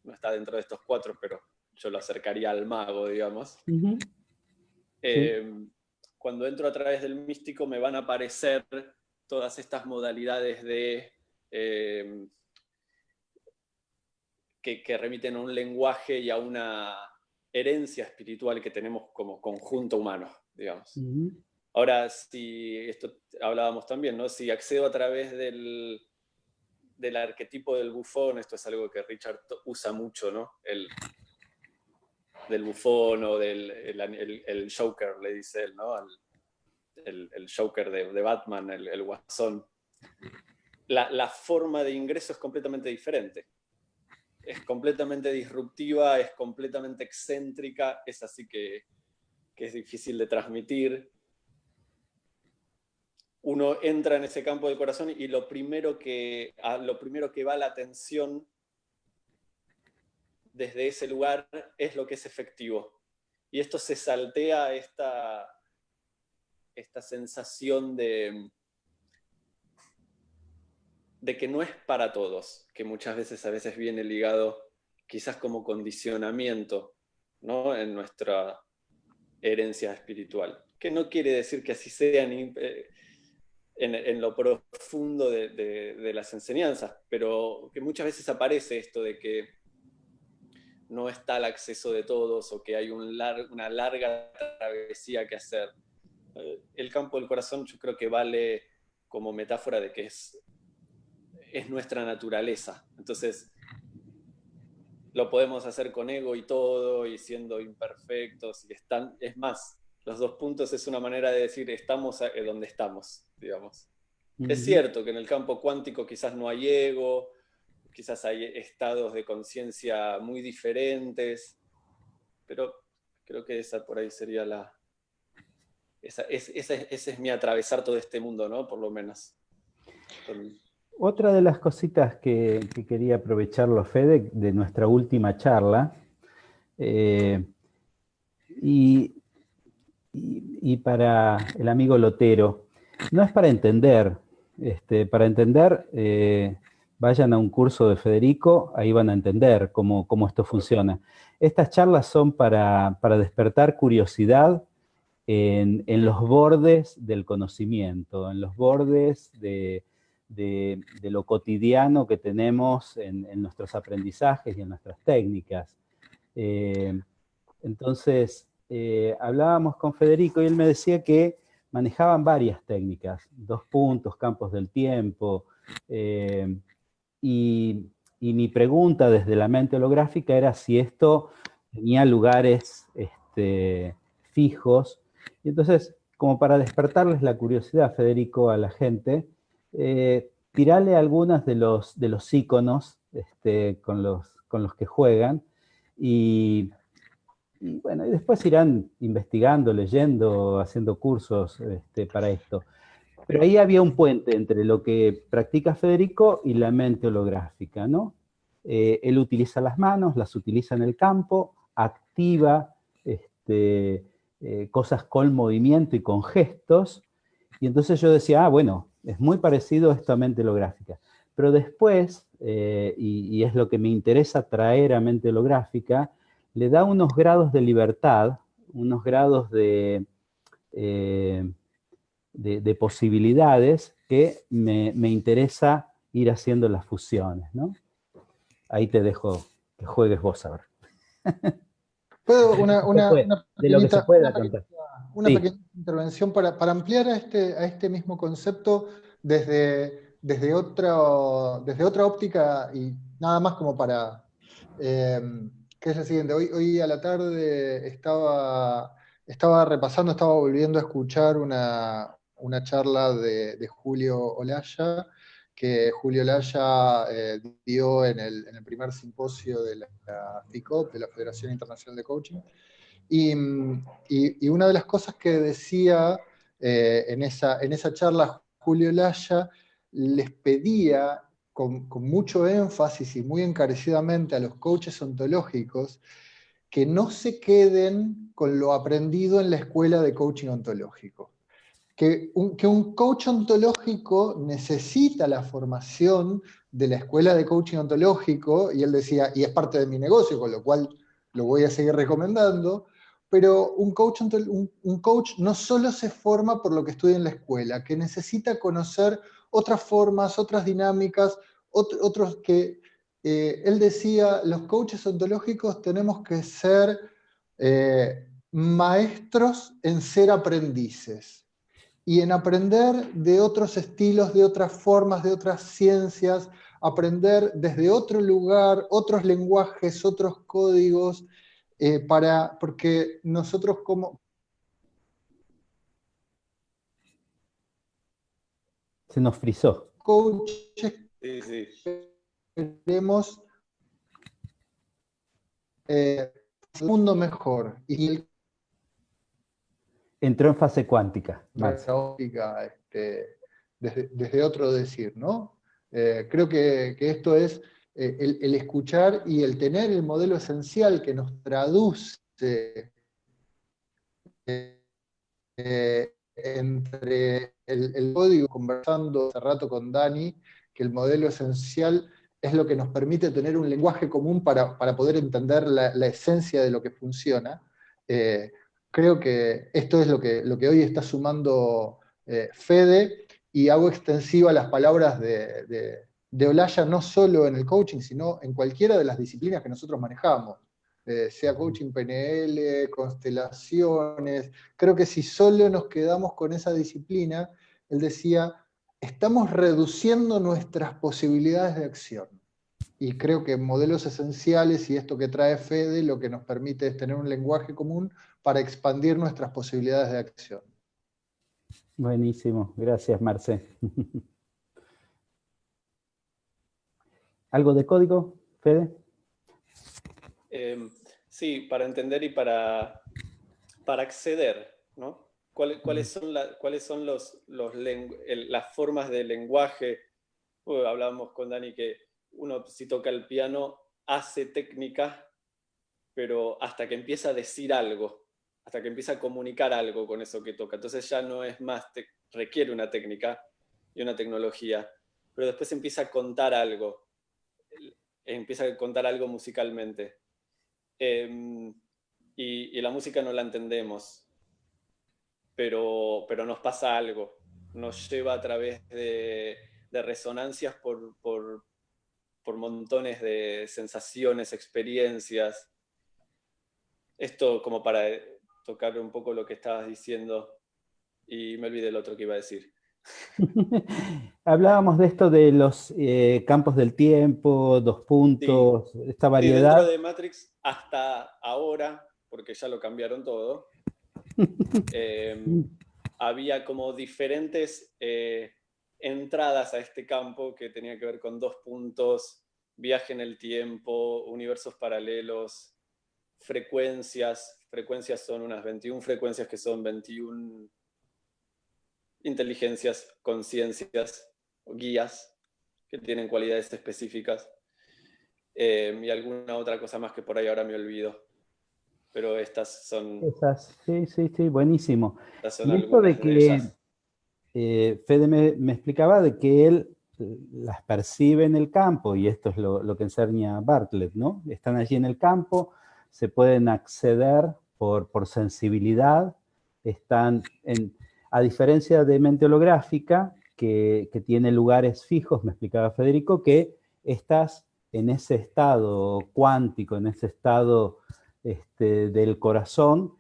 Speaker 3: no está dentro de estos cuatro, pero yo lo acercaría al mago, digamos.
Speaker 2: Uh-huh. Sí.
Speaker 3: Cuando entro a través del místico me van a aparecer todas estas modalidades que remiten a un lenguaje y a una herencia espiritual que tenemos como conjunto humano, digamos. Uh-huh. Ahora, si esto hablábamos también, ¿no? Si accedo a través del arquetipo del bufón, esto es algo que Richard usa mucho, ¿no? Del bufón o el Joker, le dice él, ¿no? El Joker de Batman, el guasón. La forma de ingreso es completamente diferente. Es completamente disruptiva, es completamente excéntrica, es así que es difícil de transmitir. Uno entra en ese campo del corazón y lo primero que va la atención desde ese lugar es lo que es efectivo. Y esto se saltea esta sensación de que no es para todos, que muchas veces viene ligado quizás como condicionamiento, ¿no? En nuestra herencia espiritual. Que no quiere decir que así sea, en lo profundo de las enseñanzas, pero que muchas veces aparece esto de que no está al acceso de todos o que hay una larga travesía que hacer. El campo del corazón yo creo que vale como metáfora de que es nuestra naturaleza. Entonces, lo podemos hacer con ego y todo, y siendo imperfectos, y es más, los 2 puntos es una manera de decir estamos donde estamos, digamos. Es cierto que en el campo cuántico quizás no hay ego, quizás hay estados de conciencia muy diferentes, pero creo que esa por ahí sería ese es mi atravesar todo este mundo, ¿no? Por lo menos.
Speaker 2: Otra de las cositas que quería aprovecharlo, Fede, de nuestra última charla, y para el amigo Lotero, no es para entender. Vayan a un curso de Federico, ahí van a entender cómo esto funciona. Estas charlas son para despertar curiosidad en los bordes del conocimiento, en los bordes de lo cotidiano que tenemos en nuestros aprendizajes y en nuestras técnicas. Entonces, hablábamos con Federico y él me decía que manejaban varias técnicas, 2 puntos, campos del tiempo, y mi pregunta desde la mente holográfica era si esto tenía lugares fijos. Y entonces, como para despertarles la curiosidad, Federico, a la gente, tirale algunas de los íconos con los que juegan, y bueno, y después irán investigando, leyendo, haciendo cursos para esto. Pero ahí había un puente entre lo que practica Federico y la mente holográfica, ¿no? Él utiliza las manos, las utiliza en el campo, activa cosas con movimiento y con gestos, y entonces yo decía, bueno, es muy parecido esto a mente holográfica. Pero después, y es lo que me interesa traer a mente holográfica, le da unos grados de libertad, unos grados de posibilidades que me interesa ir haciendo las fusiones, ¿no? Ahí te dejo que juegues vos ahora.
Speaker 1: ¿Puedo
Speaker 2: De lo que se pueda contar.
Speaker 1: Una pequeña intervención para ampliar a este mismo concepto desde otra óptica, y nada más como para... que es la siguiente. Hoy a la tarde estaba volviendo a escuchar una charla de Julio Olaya, que Julio Olaya dio en el primer simposio de la FICOP, de la Federación Internacional de Coaching. Y una de las cosas que decía en esa charla Julio Olaya, les pedía con mucho énfasis y muy encarecidamente a los coaches ontológicos que no se queden con lo aprendido en la escuela de coaching ontológico. Que un coach ontológico necesita la formación de la escuela de coaching ontológico, y él decía, y es parte de mi negocio, con lo cual lo voy a seguir recomendando, pero un coach no solo se forma por lo que estudia en la escuela, que necesita conocer otras formas, otras dinámicas, otros que... él decía, los coaches ontológicos tenemos que ser maestros en ser aprendices, y en aprender de otros estilos, de otras formas, de otras ciencias, aprender desde otro lugar, otros lenguajes, otros códigos, porque nosotros como...
Speaker 2: Se nos frizó.
Speaker 1: Coaches queremos un mundo mejor. Y
Speaker 2: entró en fase cuántica.
Speaker 1: Desde otro decir, ¿no? Creo que esto es el escuchar y el tener el modelo esencial que nos traduce entre el código, conversando hace rato con Dani, que el modelo esencial es lo que nos permite tener un lenguaje común para poder entender la esencia de lo que funciona. Creo que esto es lo que hoy está sumando Fede, y hago extensiva las palabras de Olaya, no solo en el coaching, sino en cualquiera de las disciplinas que nosotros manejamos, sea coaching PNL, constelaciones. Creo que si solo nos quedamos con esa disciplina, él decía, estamos reduciendo nuestras posibilidades de acción. Y creo que modelos esenciales y esto que trae Fede lo que nos permite es tener un lenguaje común para expandir nuestras posibilidades de acción.
Speaker 2: Buenísimo, gracias Marce. ¿Algo de código, Fede?
Speaker 3: Sí, para entender y para acceder, ¿no? ¿Cuáles son las formas de lenguaje? Hablábamos con Dani que uno, si toca el piano, hace técnica, pero hasta que empieza a decir algo, hasta que empieza a comunicar algo con eso que toca. Entonces ya no es más, requiere una técnica y una tecnología, pero después empieza a contar algo musicalmente. Y la música no la entendemos, pero nos pasa algo, nos lleva a través de resonancias por montones de sensaciones, experiencias. Esto como para tocar un poco lo que estabas diciendo, y me olvidé el otro que iba a decir.
Speaker 2: Hablábamos de esto de los campos del tiempo, 2 puntos, sí, esta variedad.
Speaker 3: Sí, dentro de Matrix, hasta ahora, porque ya lo cambiaron todo, había como diferentes entradas a este campo que tenía que ver con 2 puntos, viaje en el tiempo, universos paralelos, frecuencias. Frecuencias son unas 21 frecuencias que son 21 inteligencias, conciencias, guías que tienen cualidades específicas, y alguna otra cosa más que por ahí ahora me olvido. Pero estas son...
Speaker 2: Sí, buenísimo.
Speaker 3: Estas son
Speaker 2: y esto de que Fede me explicaba de que él las percibe en el campo, y esto es lo que enseña Bartlett, ¿no? Están allí en el campo, se pueden acceder por sensibilidad, están a diferencia de mente holográfica, que tiene lugares fijos, me explicaba Federico, que estás en ese estado cuántico, en ese estado del corazón,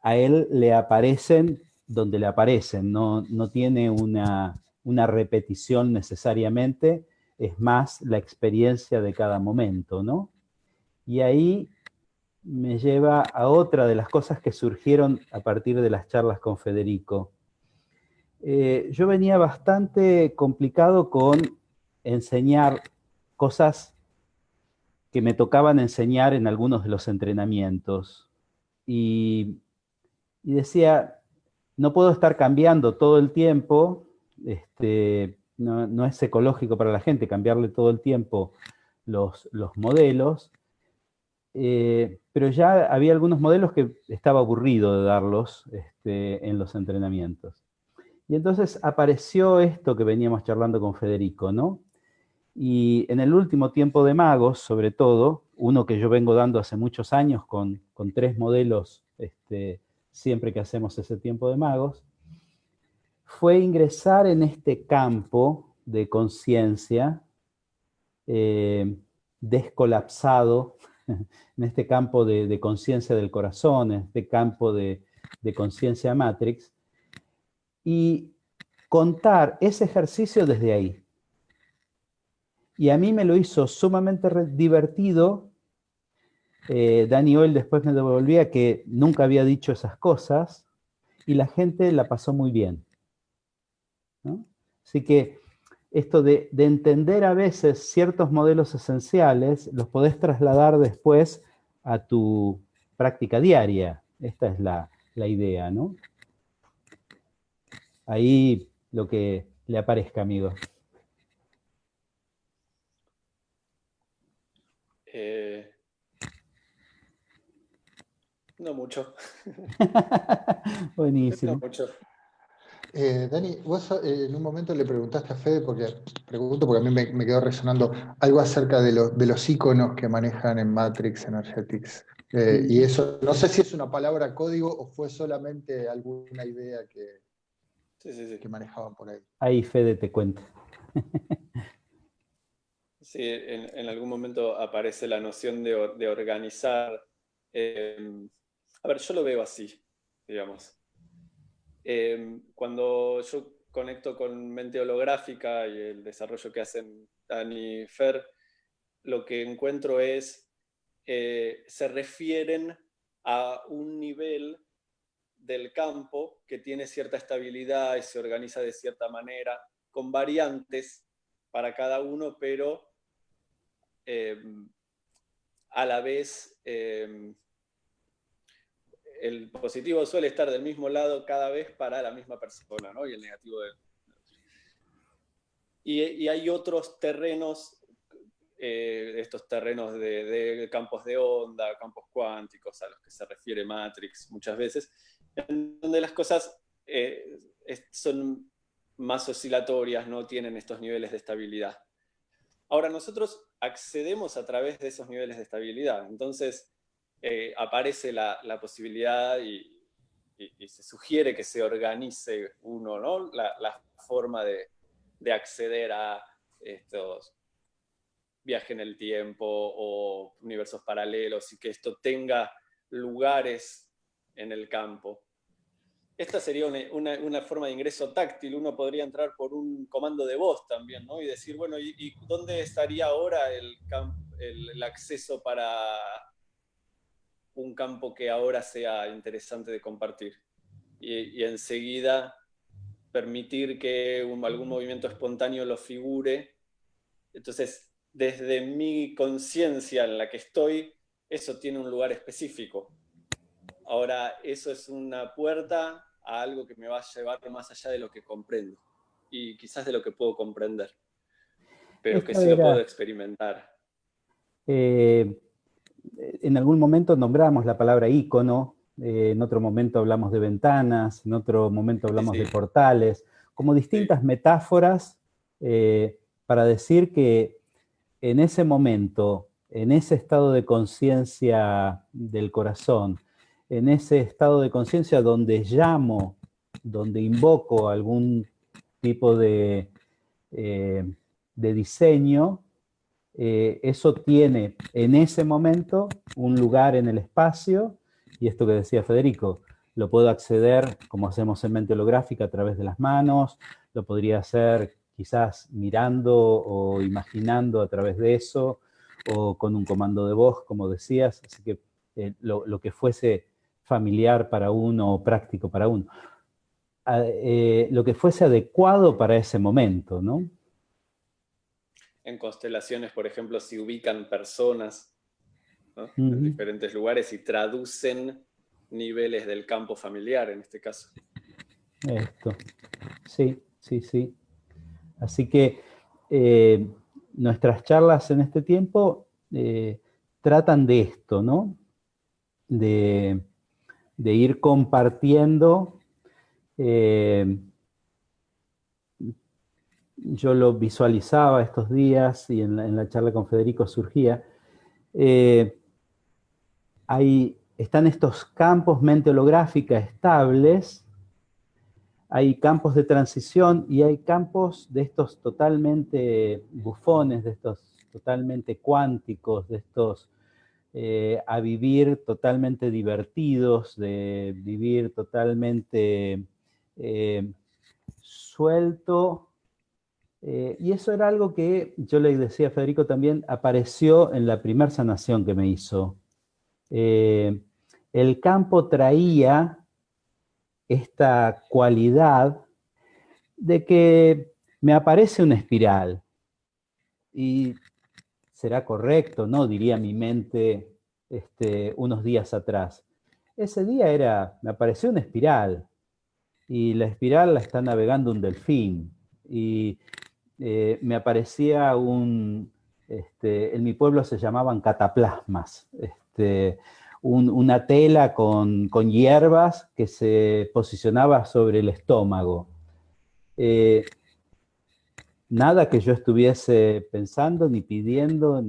Speaker 2: a él le aparecen donde le aparecen, no tiene una repetición necesariamente, es más la experiencia de cada momento, ¿no? Y ahí me lleva a otra de las cosas que surgieron a partir de las charlas con Federico. Yo venía bastante complicado con enseñar cosas que me tocaban enseñar en algunos de los entrenamientos. Y decía, no puedo estar cambiando todo el tiempo, no es ecológico para la gente cambiarle todo el tiempo los modelos, pero ya había algunos modelos que estaba aburrido de darlos en los entrenamientos. Y entonces apareció esto que veníamos charlando con Federico, ¿no? Y en el último tiempo de magos, sobre todo, uno que yo vengo dando hace muchos años con 3 modelos, siempre que hacemos ese tiempo de magos, fue ingresar en este campo de conciencia descolapsado, en este campo de conciencia del corazón, en este campo de conciencia Matrix, y contar ese ejercicio desde ahí. Y a mí me lo hizo sumamente divertido. Dani Oel después me devolvía que nunca había dicho esas cosas, y la gente la pasó muy bien, ¿no? Así que esto de entender a veces ciertos modelos esenciales, los podés trasladar después a tu práctica diaria. Esta es la idea, ¿no? Ahí lo que le aparezca, amigo.
Speaker 3: No mucho.
Speaker 2: Buenísimo.
Speaker 3: No mucho.
Speaker 1: Dani, vos en un momento le preguntaste a Fede, porque a mí me quedó resonando algo acerca de los iconos que manejan en Matrix Energetics. Y eso, no sé si es una palabra código o fue solamente alguna idea que...
Speaker 3: Sí.
Speaker 1: que manejaban por ahí.
Speaker 2: Ahí Fede te cuenta.
Speaker 3: Sí, en algún momento aparece la noción de organizar. A ver, yo lo veo así, digamos. Cuando yo conecto con mente holográfica y el desarrollo que hacen Dani y Fer, lo que encuentro es, se refieren a un nivel del campo que tiene cierta estabilidad y se organiza de cierta manera, con variantes para cada uno, pero a la vez el positivo suele estar del mismo lado cada vez para la misma persona, ¿no? Y el negativo del... Y hay otros terrenos, estos terrenos de campos de onda, campos cuánticos, a los que se refiere Matrix muchas veces, en donde las cosas son más oscilatorias, no tienen estos niveles de estabilidad. Ahora, nosotros accedemos a través de esos niveles de estabilidad, entonces aparece la posibilidad y se sugiere que se organice uno, ¿no? La forma de acceder a estos viajes en el tiempo o universos paralelos y que esto tenga lugares en el campo. Esta sería una forma de ingreso táctil. Uno podría entrar por un comando de voz también, ¿no? Y decir, bueno, ¿y dónde estaría ahora el acceso para un campo que ahora sea interesante de compartir? Y enseguida permitir que algún movimiento espontáneo lo figure. Entonces, desde mi conciencia en la que estoy, eso tiene un lugar específico. Ahora, eso es una puerta a algo que me va a llevar más allá de lo que comprendo y quizás de lo que puedo comprender, pero que
Speaker 2: Esta
Speaker 3: sí lo puedo
Speaker 2: era,
Speaker 3: experimentar.
Speaker 2: en algún momento nombramos la palabra ícono, en otro momento hablamos de ventanas, en otro momento hablamos de portales, como distintas metáforas para decir que en ese momento, en ese estado de conciencia del corazón, en ese estado de conciencia donde llamo, donde invoco algún tipo de diseño, eso tiene en ese momento un lugar en el espacio, y esto que decía Federico, lo puedo acceder como hacemos en mente holográfica a través de las manos, lo podría hacer quizás mirando o imaginando a través de eso, o con un comando de voz, como decías, así que lo que fuese familiar para uno o práctico para uno. Lo que fuese adecuado para ese momento, ¿no?
Speaker 3: En constelaciones, por ejemplo, se ubican personas, ¿no? En diferentes lugares y traducen niveles del campo familiar, en este caso.
Speaker 2: Esto, sí. Así que nuestras charlas en este tiempo tratan de esto, ¿no? De ir compartiendo. Yo lo visualizaba estos días y en la charla con Federico surgía. Están estos campos mente holográfica estables, hay campos de transición y hay campos de estos totalmente bufones, de estos totalmente cuánticos, de estos a vivir totalmente divertidos, de vivir totalmente suelto. Y eso era algo que yo le decía a Federico también, apareció en la primera sanación que me hizo. El campo traía esta cualidad de que me aparece una espiral. Y será correcto, ¿no? Diría mi mente unos días atrás. Ese día me apareció una espiral. Y la espiral la está navegando un delfín. Y me aparecía en mi pueblo se llamaban cataplasmas. Una tela con hierbas que se posicionaba sobre el estómago. Nada que yo estuviese pensando, ni pidiendo,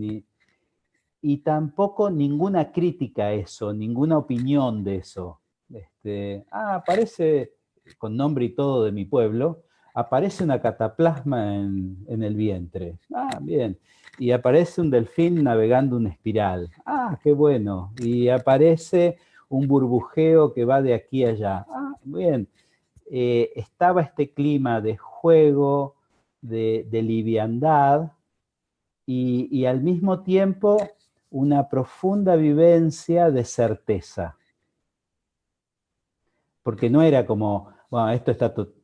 Speaker 2: y tampoco ninguna crítica a eso, ninguna opinión de eso. Parece, con nombre y todo de mi pueblo, aparece una cataplasma en el vientre. Ah, bien. Y aparece un delfín navegando una espiral. Ah, qué bueno. Y aparece un burbujeo que va de aquí a allá. Ah, bien. Estaba este clima de juego, de liviandad, y al mismo tiempo una profunda vivencia de certeza. Porque no era como, bueno, esto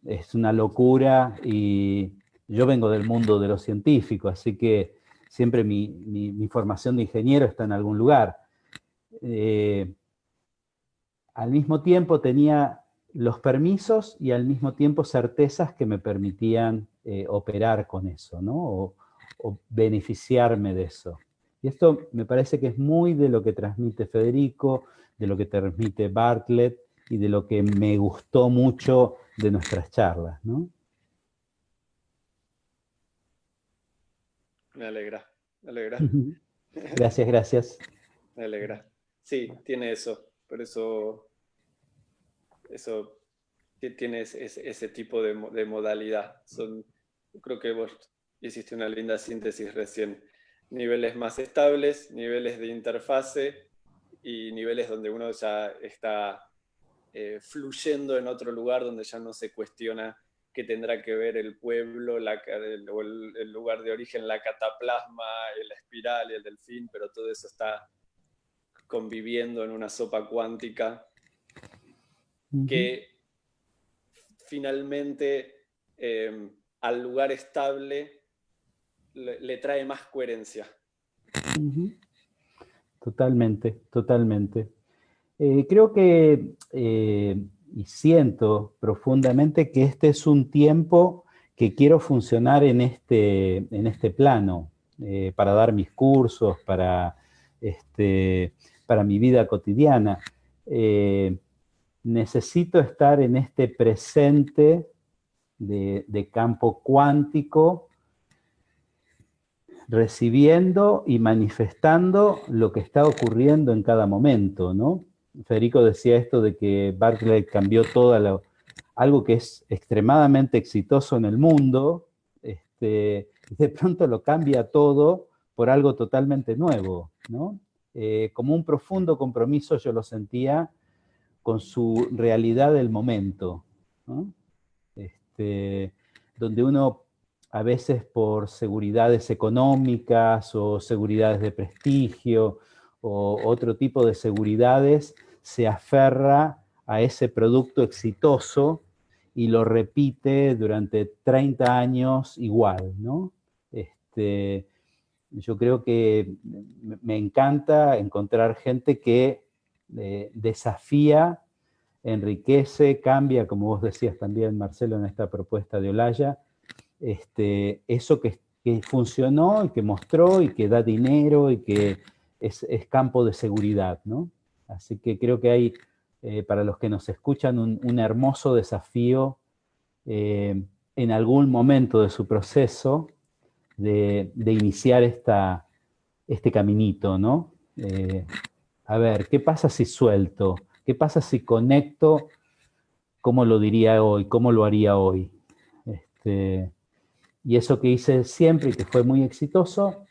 Speaker 2: es una locura y yo vengo del mundo de los científicos, así que siempre mi formación de ingeniero está en algún lugar. Al mismo tiempo tenía los permisos y al mismo tiempo certezas que me permitían operar con eso, ¿no? O beneficiarme de eso. Y esto me parece que es muy de lo que transmite Federico, de lo que transmite Bartlett y de lo que me gustó mucho de nuestras charlas, ¿no?
Speaker 3: Me alegra, me alegra.
Speaker 2: Gracias, gracias.
Speaker 3: Me alegra. Sí, tiene eso. Por eso tiene ese tipo de modalidad. Creo que vos hiciste una linda síntesis recién. Niveles más estables, niveles de interfase y niveles donde uno ya está fluyendo en otro lugar, donde ya no se cuestiona qué tendrá que ver el pueblo o el lugar de origen, la cataplasma, la espiral y el delfín, pero todo eso está conviviendo en una sopa cuántica que finalmente al lugar estable le trae más coherencia.
Speaker 2: Totalmente, totalmente. Creo que, y siento profundamente que este es un tiempo que quiero funcionar en este plano, para dar mis cursos, para mi vida cotidiana. Necesito estar en este presente de campo cuántico, recibiendo y manifestando lo que está ocurriendo en cada momento, ¿no? Federico decía esto de que Bartlett cambió algo que es extremadamente exitoso en el mundo, y de pronto lo cambia todo por algo totalmente nuevo, ¿no? Como un profundo compromiso yo lo sentía con su realidad del momento, ¿no? Donde uno a veces por seguridades económicas o seguridades de prestigio o otro tipo de seguridades se aferra a ese producto exitoso y lo repite durante 30 años igual, ¿no? Yo creo que me encanta encontrar gente que desafía, enriquece, cambia, como vos decías también, Marcelo, en esta propuesta de Olaya, eso que funcionó y que mostró y que da dinero y que es campo de seguridad, ¿no? Así que creo que hay, para los que nos escuchan, un hermoso desafío en algún momento de su proceso de iniciar este caminito, ¿no? A ver, ¿qué pasa si suelto? ¿Qué pasa si conecto? ¿Cómo lo diría hoy? ¿Cómo lo haría hoy? Y eso que hice siempre y que fue muy exitoso,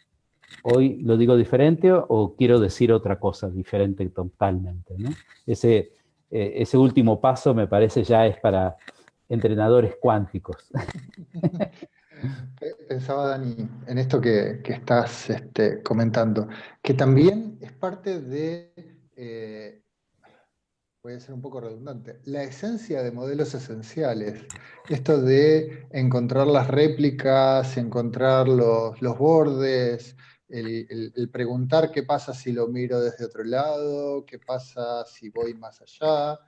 Speaker 2: hoy lo digo diferente o quiero decir otra cosa diferente totalmente, ¿no? Ese último paso me parece ya es para entrenadores cuánticos.
Speaker 1: Pensaba, Dani, en esto que estás comentando, que también es parte de, voy a ser un poco redundante, la esencia de modelos esenciales. Esto de encontrar las réplicas, encontrar los bordes, el preguntar qué pasa si lo miro desde otro lado, qué pasa si voy más allá,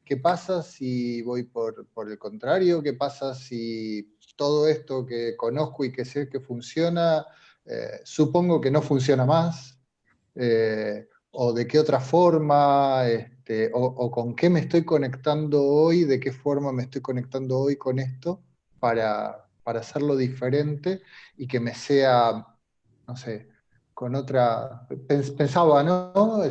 Speaker 1: qué pasa si voy por el contrario, qué pasa si todo esto que conozco y que sé que funciona, supongo que no funciona más. O de qué otra forma, o con qué me estoy conectando hoy, de qué forma me estoy conectando hoy con esto para hacerlo diferente y que me sea, no sé, con otra, pensaba, ¿no?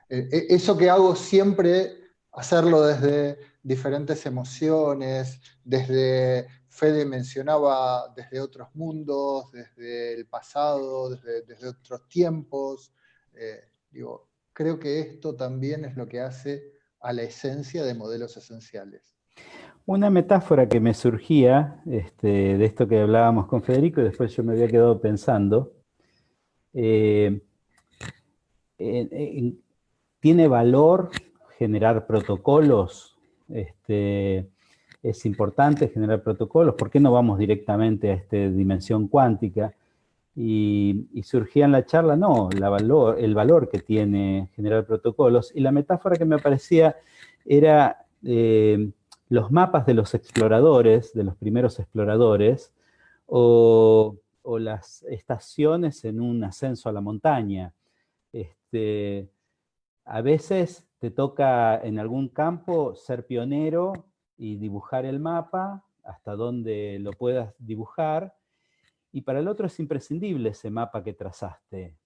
Speaker 1: Eso que hago siempre hacerlo desde diferentes emociones, desde, Fede mencionaba, desde otros mundos, desde el pasado, desde otros tiempos. Digo, creo que esto también es lo que hace a la esencia de modelos esenciales.
Speaker 2: Una metáfora que me surgía de esto que hablábamos con Federico y después yo me había quedado pensando, ¿tiene valor generar protocolos? Es importante generar protocolos. ¿Por qué no vamos directamente a esta dimensión cuántica? Y surgía en la charla, no, el valor que tiene generar protocolos. Y la metáfora que me aparecía era los mapas de los exploradores, de los primeros exploradores, o las estaciones en un ascenso a la montaña. A veces te toca en algún campo ser pionero y dibujar el mapa hasta donde lo puedas dibujar, y para el otro es imprescindible ese mapa que trazaste,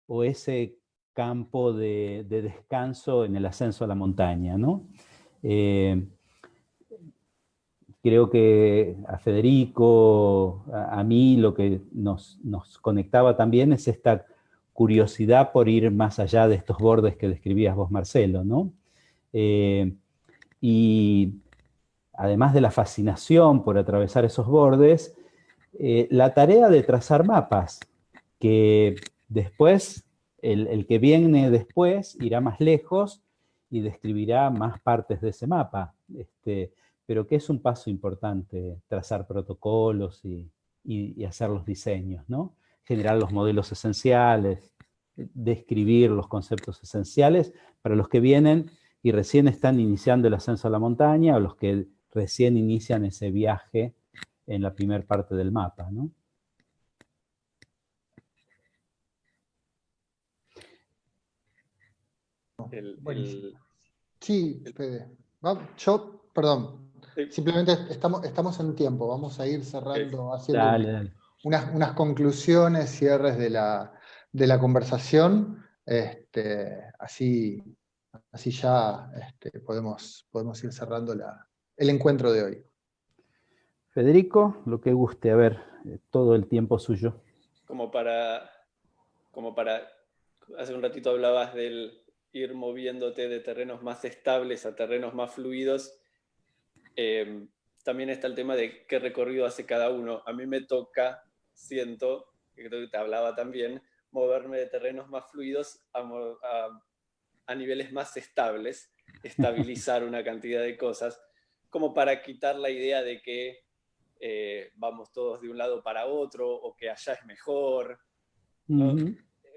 Speaker 2: o ese campo de descanso en el ascenso a la montaña, ¿no? Creo que a Federico, a mí, lo que nos conectaba también es esta curiosidad por ir más allá de estos bordes que describías vos, Marcelo, ¿no? Y además de la fascinación por atravesar esos bordes, la tarea de trazar mapas, que después, el que viene después irá más lejos y describirá más partes de ese mapa, pero que es un paso importante trazar protocolos y hacer los diseños, ¿no? Generar los modelos esenciales, describir los conceptos esenciales para los que vienen y recién están iniciando el ascenso a la montaña, o los que recién inician ese viaje en la primera parte del mapa, ¿no?
Speaker 1: Sí, Fede. Yo, perdón, simplemente estamos en tiempo, vamos a ir cerrando, haciendo
Speaker 2: Dale.
Speaker 1: unas conclusiones, cierres de la conversación, así ya podemos ir cerrando el encuentro de hoy.
Speaker 2: Federico, lo que guste, a ver, todo el tiempo suyo.
Speaker 3: Como para, hace un ratito hablabas del ir moviéndote de terrenos más estables a terrenos más fluidos. También está el tema de qué recorrido hace cada uno. A mí me toca, siento, que creo que te hablaba también, moverme de terrenos más fluidos a niveles más estables, estabilizar una cantidad de cosas, como para quitar la idea de que vamos todos de un lado para otro, o que allá es mejor, ¿no?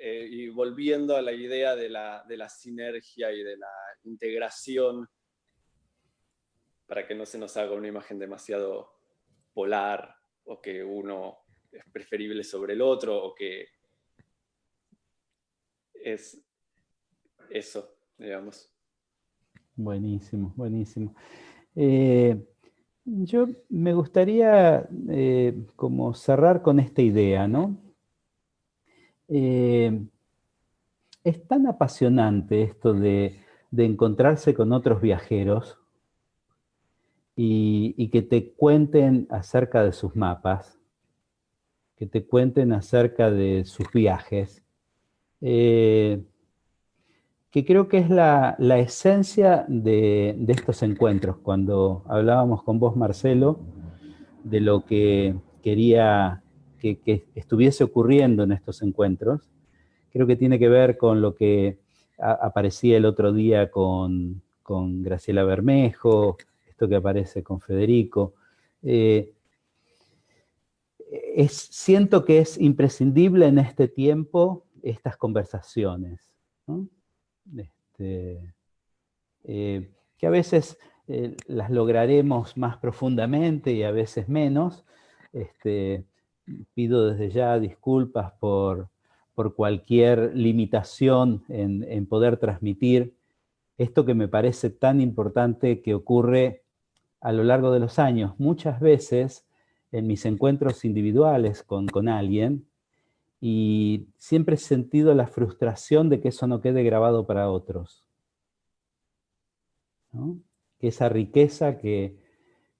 Speaker 3: Y volviendo a la idea de la sinergia y de la integración, para que no se nos haga una imagen demasiado polar, o que uno es preferible sobre el otro, o que es eso, digamos.
Speaker 2: Buenísimo, buenísimo. Yo me gustaría como cerrar con esta idea, ¿no? Es tan apasionante esto de encontrarse con otros viajeros y que te cuenten acerca de sus mapas, que te cuenten acerca de sus viajes, que creo que es la esencia de estos encuentros. Cuando hablábamos con vos, Marcelo, de lo que quería que estuviese ocurriendo en estos encuentros, creo que tiene que ver con lo que aparecía el otro día con Graciela Bermejo, esto que aparece con Federico. Siento que es imprescindible en este tiempo estas conversaciones, ¿no? Que a veces las lograremos más profundamente y a veces menos. Pido desde ya disculpas por cualquier limitación en poder transmitir esto que me parece tan importante, que ocurre a lo largo de los años. Muchas veces en mis encuentros individuales con alguien, y siempre he sentido la frustración de que eso no quede grabado para otros. ¿no? Que esa riqueza que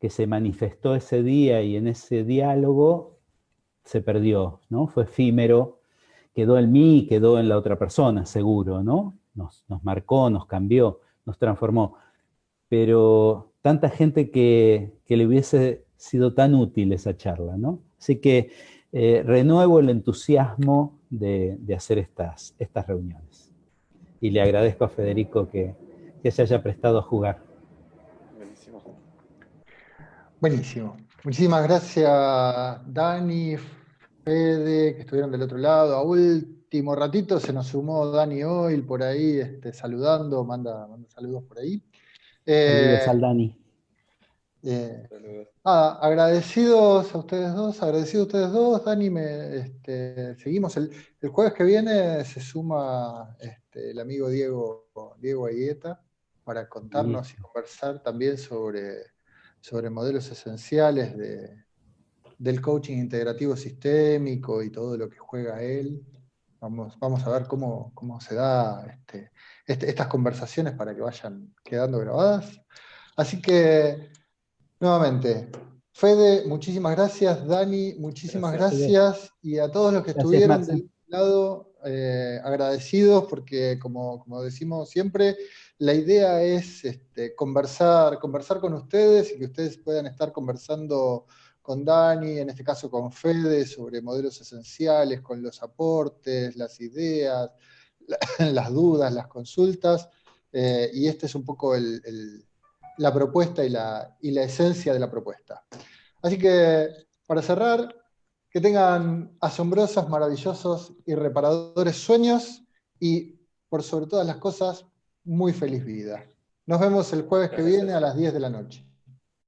Speaker 2: se manifestó ese día y en ese diálogo se perdió, ¿no? Fue efímero, quedó en mí y quedó en la otra persona, seguro, ¿no? Nos marcó, nos cambió, nos transformó. Pero tanta gente que le hubiese sido tan útil esa charla, ¿no? Así que renuevo el entusiasmo de hacer estas reuniones. Y le agradezco a Federico que se haya prestado a jugar.
Speaker 3: Buenísimo.
Speaker 1: Buenísimo. Muchísimas gracias, Dani, Fede, que estuvieron del otro lado. A último ratito se nos sumó Dani Oil por ahí, saludando, manda saludos por ahí.
Speaker 2: Saludos al Dani.
Speaker 3: Saludos.
Speaker 1: Agradecidos a ustedes dos, Dani, seguimos. El jueves que viene se suma el amigo Diego Aigueta para contarnos y conversar también sobre modelos esenciales del coaching integrativo sistémico y todo lo que juega él. Vamos a ver cómo se da estas conversaciones para que vayan quedando grabadas. Así que, nuevamente, Fede, muchísimas gracias. Dani, muchísimas gracias. Y a todos los que estuvieron del lado, agradecidos, porque como decimos siempre, la idea es conversar con ustedes y que ustedes puedan estar conversando con Dani, en este caso con Fede, sobre modelos esenciales, con los aportes, las ideas, las dudas, las consultas. Y este es un poco la propuesta y la esencia de la propuesta. Así que, para cerrar, que tengan asombrosos, maravillosos y reparadores sueños y, por sobre todas las cosas, muy feliz vida. Nos vemos el jueves que viene a las 10 de la noche.